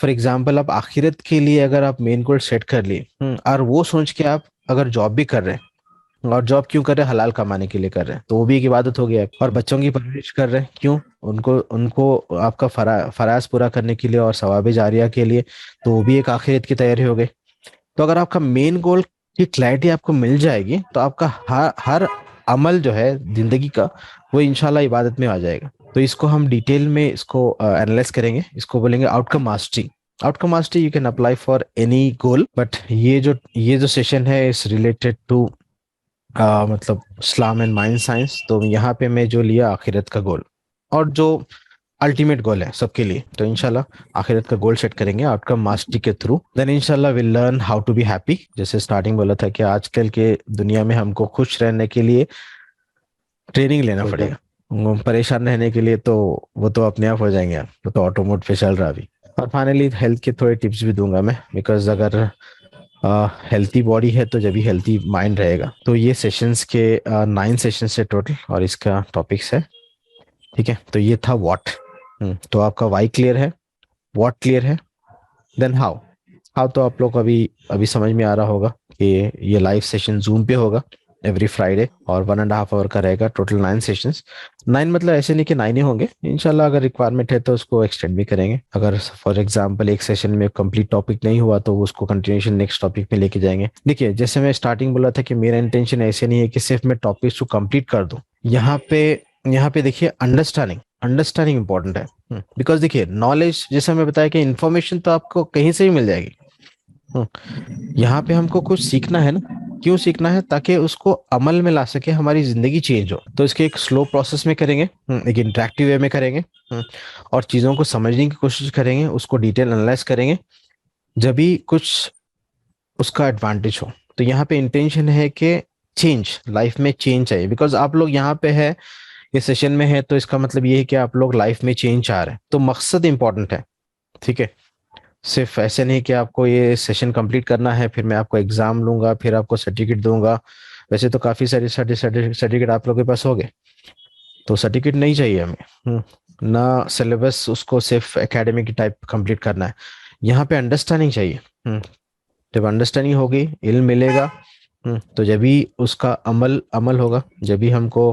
फॉर एग्जाम्पल आप आखिरत के लिए अगर आप मेन गोल सेट कर लिए और वो सोच के आप अगर जॉब भी कर रहे हैं, और जॉब क्यों कर रहे हैं, हलाल कमाने के लिए कर रहे हैं, तो वो भी एक इबादत हो गया। और बच्चों की परवरिश कर रहे हैं, क्यों, उनको आपका फराज पूरा करने के लिए और सवाब जारिया के लिए, तो वो भी एक आखिरत की तैयारी हो गई। तो अगर आपका मेन गोल की क्लैरिटी आपको मिल जाएगी, तो आपका हर अमल जो है जिंदगी का, वो इंशाल्लाह इबादत में आ जाएगा। तो इसको हम डिटेल में इसको एनालाइज करेंगे। इसको बोलेंगे outcome mastery. Outcome mastery you can apply for any goal, but ये जो सेशन है इज रिलेटेड टू मतलब इस्लाम एंड माइंड साइंस। तो यहाँ पे मैं जो लिया आखिरत का गोल, और जो अल्टीमेट गोल है सबके लिए, तो इंशाल्लाह आखिरत का गोल सेट करेंगे आउटकम मास्टरी के थ्रू। देन इंशाल्लाह will learn how to be happy. जैसे स्टार्टिंग बोला था कि आजकल के दुनिया में हमको खुश रहने के लिए ट्रेनिंग लेना पड़ेगा। परेशान रहने के लिए तो वो तो अपने आप हो जाएंगे आप, वो तो ऑटो मोड पे चल रहा अभी। और फाइनली हेल्थ के थोड़े टिप्स भी दूंगा मैं, बिकॉज अगर हेल्थी बॉडी है तो जब भी हेल्थी माइंड रहेगा। तो ये सेशंस के 9 सेशंस है टोटल, और इसका टॉपिक्स है, ठीक है। तो ये था व्हाट। तो आपका वाई क्लियर है, व्हाट क्लियर है, देन हाउ तो आप लोग को अभी समझ में आ रहा होगा कि ये लाइव सेशन जूम पे होगा एवरी फ्राइडे, और 1.5 आवर का रहेगा। Total 9 sessions. 9 मतलब ऐसे नहीं कि 9 ही होंगे, इंशाल्लाह अगर रिक्वायरमेंट है तो उसको एक्सटेंड भी करेंगे। अगर फॉर एग्जांपल एक सेशन में कंप्लीट टॉपिक नहीं हुआ तो उसको कंटिन्यूएशन नेक्स्ट टॉपिक में लेके जाएंगे। देखिए, जैसे मैं स्टार्टिंग बोला था कि मेरा इंटेंशन ऐसे नहीं है कि सिर्फ मैं टॉपिक्स को कंप्लीट कर दूं। यहाँ पे देखिए, अंडरस्टैंडिंग इंपॉर्टेंट है। बिकॉज देखिए, नॉलेज, जैसे मैं बताया कि इन्फॉर्मेशन तो आपको कहीं से भी मिल जाएगी, यहाँ पे हमको कुछ सीखना है ना, क्यों सीखना है? ताकि उसको अमल में ला सके, हमारी जिंदगी चेंज हो। तो इसके एक स्लो प्रोसेस में करेंगे, एक इंटरेक्टिव वे में करेंगे, और चीज़ों को समझने की कोशिश करेंगे, उसको डिटेल एनालाइज करेंगे, जब भी कुछ उसका एडवांटेज हो। तो यहाँ पे इंटेंशन है कि चेंज, लाइफ में चेंज चाहिए। बिकॉज आप लोग यहाँ पे है, ये सेशन में है, तो इसका मतलब ये है कि आप लोग लाइफ में चेंज चाह रहे हैं। तो मकसद इंपॉर्टेंट है, ठीक है? सिर्फ ऐसे नहीं कि आपको ये सेशन कंप्लीट करना है, फिर मैं आपको एग्जाम लूंगा, फिर आपको सर्टिफिकेट दूंगा। वैसे तो काफी सारे सर्टिफिकेट आप लोगों के पास हो गए, तो सर्टिफिकेट नहीं चाहिए हमें ना। सिलेबस उसको सिर्फ एकेडमिक टाइप कंप्लीट करना है, यहाँ पे अंडरस्टैंडिंग चाहिए। जब अंडरस्टैंडिंग होगी, इल्म मिलेगा, तो जब भी उसका अमल होगा, जब भी हमको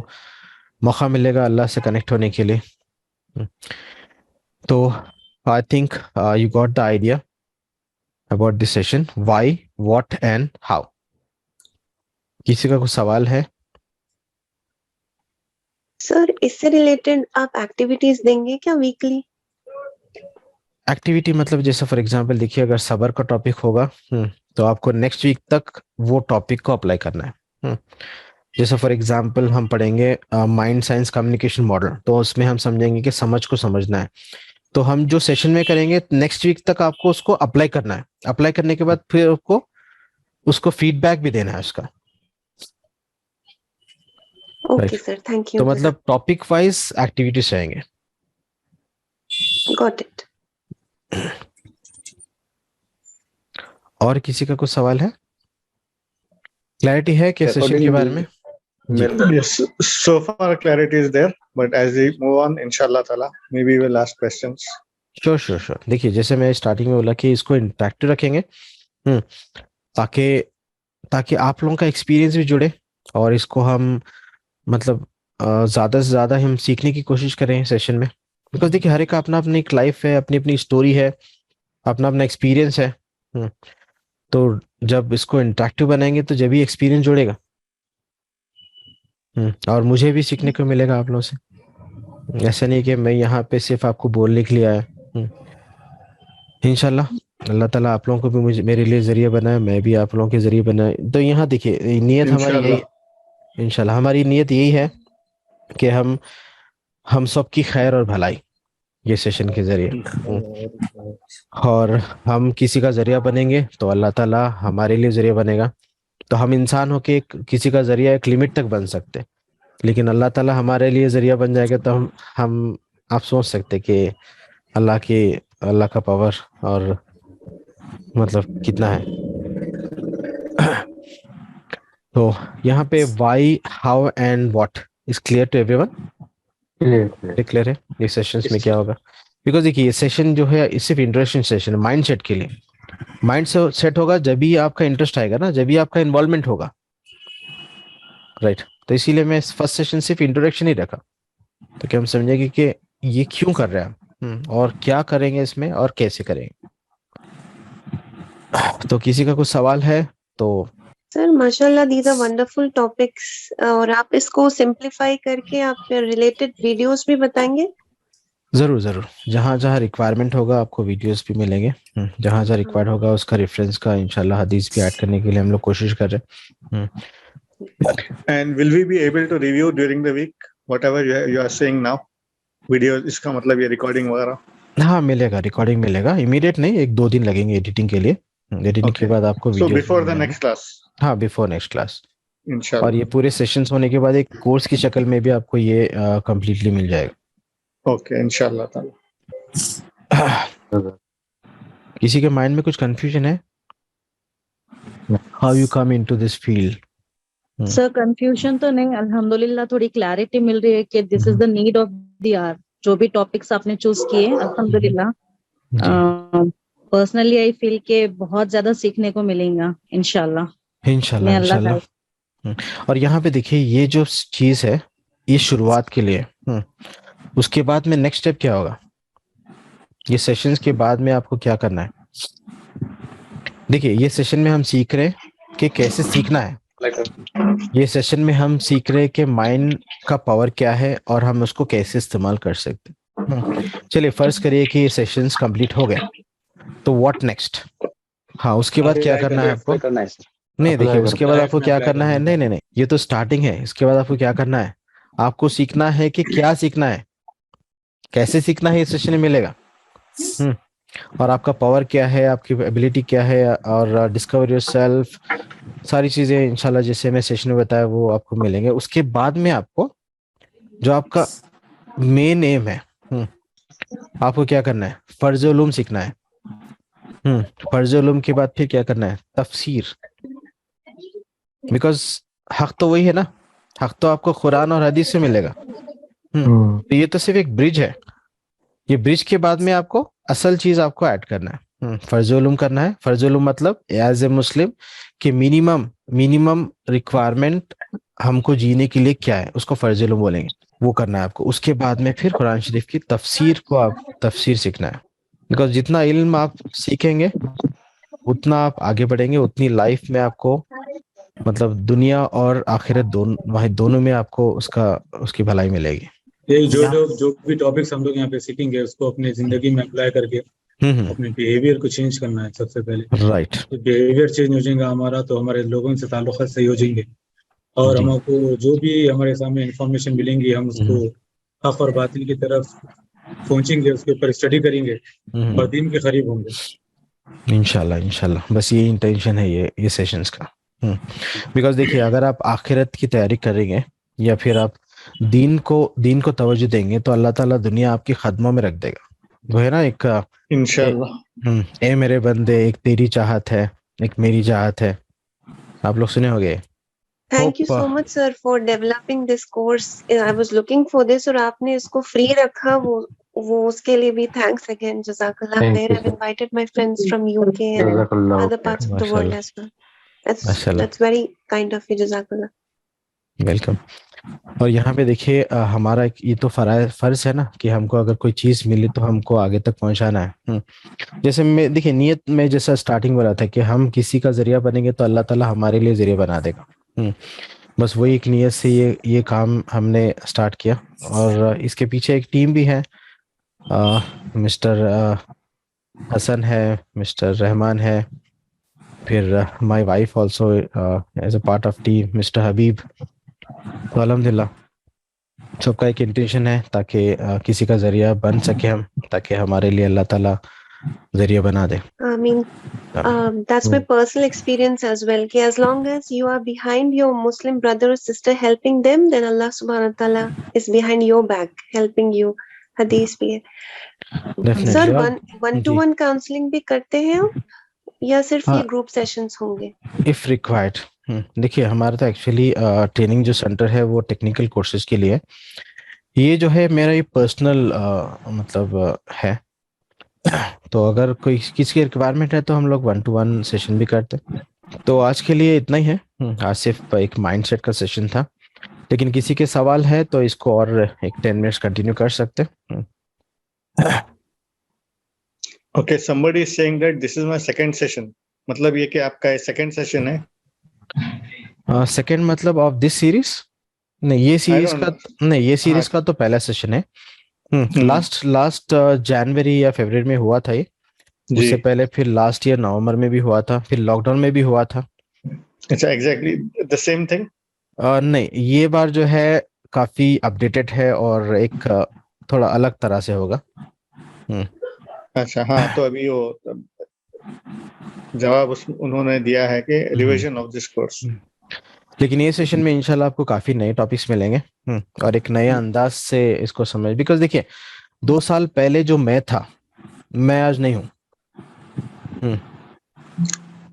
मौका मिलेगा अल्लाह से कनेक्ट होने के लिए। तो I think you got the idea about this session, why, what and how. किसी का कुछ सवाल है? सर, इससे रिलेटेड आप एक्टिविटीज देंगे क्या वीकली? एक्टिविटी मतलब जैसे फॉर एग्जांपल देखिए, अगर सबर का टॉपिक होगा तो आपको नेक्स्ट वीक तक वो टॉपिक को अप्लाई करना है। जैसे फॉर एग्जांपल हम पढ़ेंगे माइंड साइंस कम्युनिकेशन मॉडल, तो उसमें हम समझेंगे कि समझ को समझना है। तो हम जो सेशन में करेंगे नेक्स्ट वीक तक आपको उसको अप्लाई करना है। अप्लाई करने के बाद फिर आपको उसको फीडबैक भी देना है उसका। Okay sir, thank you. तो मतलब टॉपिक वाइज एक्टिविटीज रहेंगे। Got it. और किसी का कुछ सवाल है? क्लैरिटी है क्या सेशन के बारे में? Yes, so far clarity is there, but as we move on, inshallah taala, maybe we'll ask questions. Sure. देखिए, जैसे मैं स्टार्टिंग में बोला कि इसको इंटरेक्टिव रखेंगे, ताकि आप लोगों का एक्सपीरियंस भी जुड़े, और इसको हम मतलब ज्यादा से ज्यादा हम सीखने की कोशिश करें सेशन में। बिकॉज देखिए, हर एक का अपना अपनी एक लाइफ है, अपनी अपनी स्टोरी है, अपना अपना एक्सपीरियंस है। तो जब इसको इंटरेक्टिव बनाएंगे तो जब भी एक्सपीरियंस जुड़ेगा, और मुझे भी सीखने को मिलेगा आप लोगों से। ऐसा नहीं कि मैं यहाँ पे सिर्फ आपको बोलने के लिए आया। इंशाल्लाह अल्लाह ताला आप लोगों को भी मेरे लिए जरिया बनाए, मैं भी आप लोगों के जरिए बनाए। तो यहाँ देखिए, नीयत हमारी यही, इंशाल्लाह हमारी नीयत यही है कि हम सबकी खैर और भलाई ये सेशन के जरिए, और हम किसी का जरिया बनेंगे तो अल्लाह ताला हमारे लिए जरिया बनेगा। तो हम इंसान होके किसी का जरिया एक लिमिट तक बन सकते, लेकिन अल्लाह ताला हमारे लिए जरिया बन जाएगा तो हम आप सोच सकते कि अल्लाह का पावर और मतलब कितना है। तो यहाँ पे why, how and what is clear to everyone? Clear है ये सेशंस में क्या होगा? बिकॉज देखिए, ये सेशन जो है सिर्फ इंट्रोडक्शन सेशन है माइंड सेट के लिए। माइंड सेट होगा जब भी आपका इंटरेस्ट आएगा ना, जब भी आपका इन्वॉल्वमेंट होगा, राइट? तो इसीलिए मैं फर्स्ट सेशन सिर्फ इंट्रोडक्शन ही रखा, तो कि हम समझेंगे कि ये क्यों कर रहे हैं और क्या करेंगे इसमें और कैसे करेंगे। तो किसी का कुछ सवाल है तो? सर माशाल्लाह, दीज आर वंडरफुल टॉपिक्स, और आप इसको सिंप्लीफाई करके आप रिलेटेड वीडियोस भी बताएंगे? जरूर, जहाँ रिक्वायरमेंट होगा आपको वीडियोस भी मिलेंगे। जहाँ रिक्वायर्ड होगा उसका रेफरेंस का इंशाल्लाह हदीस भी ऐड करने के लिए हम लोग कोशिश कर रहे हैं। And will we be able to review during the week whatever you are saying now? Video, इसका मतलब ये रिकॉर्डिंग वगैरह? हाँ मिलेगा, रिकॉर्डिंग मिलेगा। इमीडिएट नहीं, 1-2 दिन लगेंगे एडिटिंग के लिए। एडिटिंग के बाद आपको video before the next class? हाँ, बिफोर नेक्स्ट क्लास इंशाल्लाह। और ये पूरे सेशंस होने के बाद एक कोर्स की शक्ल में भी आपको ये कंप्लीटली मिल जाएगा। ओके, इंशाल्लाह ताला। किसी के माइंड में कुछ कंफ्यूजन है? How you come into this field? Sir confusion तो नहीं, अल्हम्दुलिल्लाह थोड़ी क्लैरिटी मिल रही है कि this is the need of the hour. जो भी टॉपिक्स आपने चूज किए अल्हम्दुलिल्लाह, पर्सनली आई फील के बहुत ज्यादा सीखने को मिलेगा इंशाल्लाह। और यहाँ पे देखिए, ये जो चीज है ये शुरुआत के लिए। उसके बाद में नेक्स्ट स्टेप क्या होगा? ये सेशंस के बाद में आपको क्या करना है? देखिए, ये सेशन में हम सीख रहे हैं कि कैसे सीखना है। ये सेशन में हम सीख रहे हैं कि माइंड का पावर क्या है और हम उसको कैसे इस्तेमाल कर सकते हैं। चलिए फर्ज करिए कि ये सेशंस कंप्लीट हो गए, तो व्हाट नेक्स्ट? हाँ, उसके बाद क्या करना है आपको? करना है सर? नहीं, देखिए Apply उसके करना बाद लाइफ आपको में क्या अप्लाई करना है, करना नहीं नहीं नहीं, ये तो स्टार्टिंग है। इसके बाद आपको क्या करना है, आपको सीखना है कि क्या सीखना है, कैसे सीखना है, ये सेशन में मिलेगा। और आपका पावर क्या है, आपकी एबिलिटी क्या है, और डिस्कवर योरसेल्फ, सारी चीजें इंशाल्लाह जैसे मैं सेशन में बताया वो आपको मिलेंगे। उसके बाद में आपको जो आपका मेन एम है, आपको क्या करना है, फर्ज उलूम सीखना है। फर्ज उलूम के बाद फिर क्या करना है, तफसीर। बिकॉज हक तो वही है ना, हक तो आपको कुरान और हदीस से मिलेगा। तो ये तो सिर्फ एक ब्रिज है। ये ब्रिज के बाद में आपको असल चीज आपको ऐड करना है, फर्ज उलूम करना है। फर्ज उलूम मतलब एज ए मुस्लिम कि मिनिमम रिक्वायरमेंट हमको जीने के लिए क्या है, उसको फर्ज उलूम बोलेंगे, वो करना है आपको। उसके बाद में फिर कुरान शरीफ की तफसीर को आप तफसीर सीखना है। बिकॉज जितना इल्म आप सीखेंगे उतना आप आगे बढ़ेंगे, उतनी लाइफ में आपको मतलब दुनिया और आखिरत दोनों में आपको उसकी भलाई मिलेगी। ये जो भी टॉपिक्स हम लोग यहाँ पे सीखेंगे उसको अपनी जिंदगी में अप्लाई करके अपने बिहेवियर को चेंज करना है सबसे पहले। राइट। बिहेवियर चेंज हो जाएगा हमारा तो हमारे लोगों से ताल्लुकात सही हो जाएंगे, और हमको जो भी हमारे सामने इंफॉर्मेशन मिलेंगी हम उसको हक और बातिल की तरफ पहुंचेंगे, उसके ऊपर स्टडी करेंगे और दीन के करीब होंगे इंशाल्लाह। बस ये इंटेंशन है ये सेशंस का। बिकॉज देखिए, अगर आप आखिरत की तैयारी करेंगे या फिर आप दीन को तवज्जो देंगे तो अल्लाह ताला दुनिया आपकी खदमों में रख देगा। वो है ना एक इंशाल्लाह। ए मेरे बंदे, एक तेरी चाहत है, एक मेरी चाहत है, आप लोग सुने होंगे। Thank you so much sir for developing this course. I was looking for this और आपने इसको फ्री रखा, वो उसके लिए भी थैंक्स अगेन। जज़ाकल्लाह खैर। I have invited my friends from UK and other parts of the world as well. That's very kind of you, Jazakallah। Welcome. और यहाँ पे देखिए, हमारा ये तो फर्ज है ना कि हमको अगर कोई चीज मिले तो हमको आगे तक पहुंचाना है। जैसे मैं देखिए नियत में जैसा स्टार्टिंग में रहा था कि हम किसी का जरिया बनेंगे तो अल्लाह ताला हमारे लिए जरिया बना देगा। बस वही एक नियत से ये काम हमने स्टार्ट किया, और इसके पीछे एक टीम भी है। मिस्टर हसन है, मिस्टर रहमान है, फिर my wife also as a part of team, mister Habib. तो अल्हम्दुलिल्लाह सबका एक इंटेंशन है ताकि किसी का जरिया बन सके हम, ताकि हमारे लिए अल्लाह ताला जरिया बना दे। I mean, that's my personal experience as well. कि as long as you are behind your Muslim brother or sister helping them, then Allah subhanahu wa ta'ala is behind your back helping you। हदीस भी है। Sir one two one counselling भी करते हैं या सिर्फ ये ग्रुप सेशंस होंगे? If required. देखिए हमारा तो एक्चुअली ट्रेनिंग जो सेंटर है वो टेक्निकल कोर्सेज के लिए। ये जो है मेरा ये पर्सनल मतलब है। तो अगर कोई किसी की रिक्वायरमेंट है तो हम लोग 1-to-1 सेशन भी करते हैं। तो आज के लिए इतना ही है। आज सिर्फ एक माइंडसेट का सेशन था, लेकिन किसी के सवाल है तो इसको और एक 10 मिनट्स कंटिन्यू कर सकते हैं। Okay, somebody is saying that this is my second session. मतलब ये कि आपका सेकंड सेशन है? सेकंड मतलब ऑफ दिस सीरीज? नहीं, ये सीरीज का तो पहला सेशन है। लास्ट जनवरी या फरवरी में हुआ था ये। उससे पहले फिर लास्ट ईयर नवंबर में भी हुआ था, फिर लॉकडाउन में भी हुआ था। अच्छा, एग्जैक्टली द सेम थिंग? नहीं, ये बार जो है काफी अपडेटेड है और एक थोड़ा अलग तरह से होगा। अच्छा, हाँ, तो अभी वो जवाब उन्होंने दिया है कि रिवीजन ऑफ दिस कोर्स। लेकिन ये सेशन में इंशाल्लाह आपको काफी नए टॉपिक्स मिलेंगे और एक नए अंदाज से इसको समझ। बिकॉज देखिए 2 साल पहले जो मैं था, मैं आज नहीं हूँ।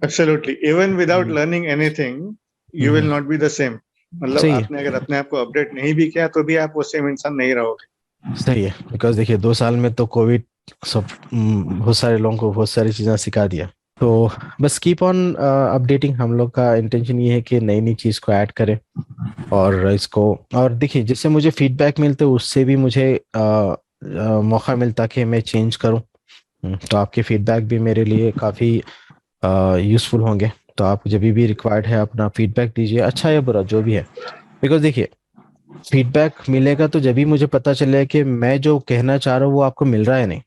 Absolutely, even without learning anything you will not be the same. मतलब आपने अगर अपने आप को अपडेट नहीं भी किया तो भी आप वो सेम इंसान नहीं रहोगे। सही है। बिकॉज देखिए 2 साल में तो कोविड सब बहुत सारे लोगों को बहुत सारी चीजें सिखा दिया। तो बस कीप ऑन अपडेटिंग। हम लोग का इंटेंशन ये है कि नई नई चीज को ऐड करें और इसको, और देखिए जिससे मुझे फीडबैक मिलते उससे भी मुझे मौका मिलता कि मैं चेंज करूं। तो आपके फीडबैक भी मेरे लिए काफी यूजफुल होंगे। तो आप जब भी रिक्वायर्ड है अपना फीडबैक दीजिए, अच्छा या बुरा जो भी है। बिकॉज देखिए फीडबैक मिलेगा तो जब भी मुझे पता चले कि मैं जो कहना चाह रहा हूँ वो आपको मिल रहा है नहीं।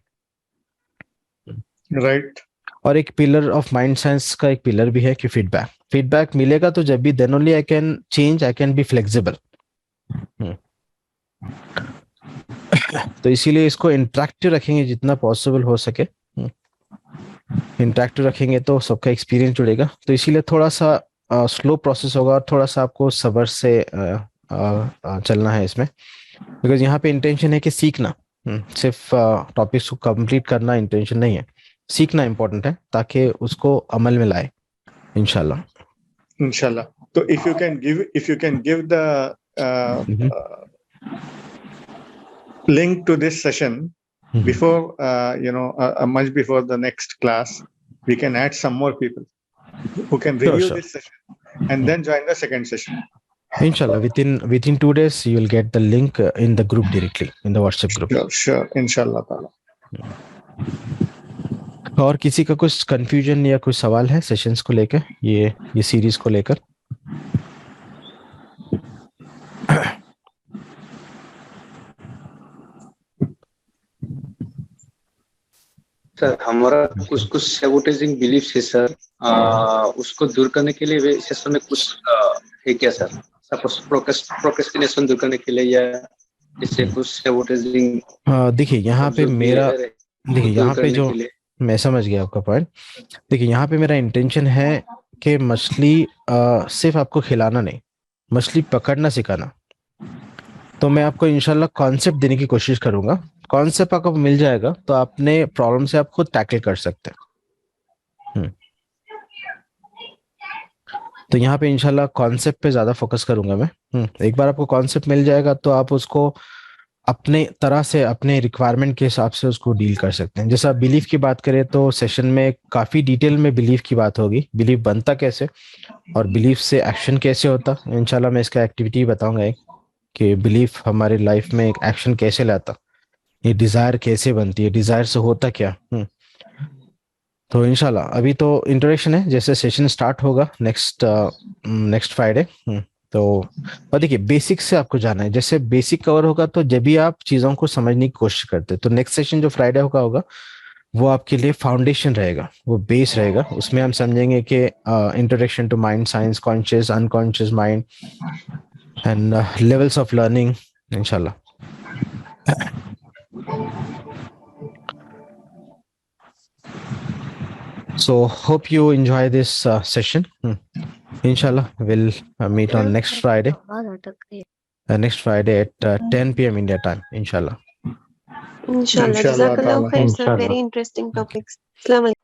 राइट। और एक पिलर ऑफ माइंड साइंस का एक पिलर भी है कि फीडबैक मिलेगा तो जब भी then only I can change, I can be flexible. तो इसीलिए इसको इंटरेक्टिव रखेंगे जितना पॉसिबल हो सके। इंटरेक्टिव रखेंगे तो सबका एक्सपीरियंस जुड़ेगा। तो इसीलिए थोड़ा सा स्लो प्रोसेस होगा और थोड़ा सा आपको सब्र से चलना है इसमें, बिकॉज यहाँ पे इंटेंशन है कि सीखना, सिर्फ टॉपिक्स को कंप्लीट करना इंटेंशन नहीं है, सीखना इंपॉर्टेंट है ताकि उसको अमल में लाए इंशाल्लाह। तो if you can give the link to this session before much before the next class, we can add some more people who can review this session and then join the second session. Inshallah, within 2 days you will get the link in the group directly, in the WhatsApp group. Sure, inshallah taala. और किसी का कुछ confusion या कुछ सवाल है sessions को लेकर, ये सीरीज को लेकर? सर हमारा कुछ सैबोटेजिंग बिलीफ है सर, उसको दूर करने के लिए सेशन में कुछ है क्या सर? सपोज प्रोक्रेस्टिनेशन दूर करने के लिए या इससे कुछ सैबोटेजिंग? देखिए यहाँ पे जो मैं समझ गया आपका पॉइंट। देखिए यहाँ पे मेरा इंटेंशन है कि मछली सिर्फ आपको खिलाना नहीं, मछली पकड़ना सिखाना। तो मैं आपको इंशाल्लाह कॉन्सेप्ट देने की कोशिश करूंगा। कॉन्सेप्ट आपको मिल जाएगा तो अपने प्रॉब्लम से आप खुद टैकल कर सकते हैं। तो यहाँ पे इंशाल्लाह कॉन्सेप्ट पे ज्यादा फोकस करूंगा मैं। एक बार आपको कॉन्सेप्ट मिल जाएगा तो आप उसको अपने तरह से, अपने रिक्वायरमेंट के हिसाब से उसको डील कर सकते हैं। जैसा बिलीफ की बात करें तो सेशन में काफी डिटेल में बिलीफ की बात होगी, बिलीफ बनता कैसे और बिलीफ से एक्शन कैसे होता। इंशाल्लाह मैं इसका एक्टिविटी बताऊंगा एक, कि बिलीफ हमारे लाइफ में एक एक्शन कैसे लाता, ये डिजायर कैसे बनती है, डिजायर से होता क्या। तो इंशाल्लाह अभी तो इंट्रोडक्शन है, जैसे सेशन स्टार्ट होगा नेक्स्ट फ्राइडे। तो और देखिए बेसिक से आपको जाना है, जैसे बेसिक कवर होगा तो जब भी आप चीजों को समझने की कोशिश करते हैं, तो नेक्स्ट सेशन जो फ्राइडे होगा वो आपके लिए फाउंडेशन रहेगा, वो बेस रहेगा। उसमें हम समझेंगे कि introduction to mind science, conscious unconscious mind and levels of learning, inshallah. So hope you enjoy this session. Inshallah we'll meet on next Friday at 10 p.m. India time, inshallah. Jazakallah khair sir, very interesting topics. Assalamu alaikum.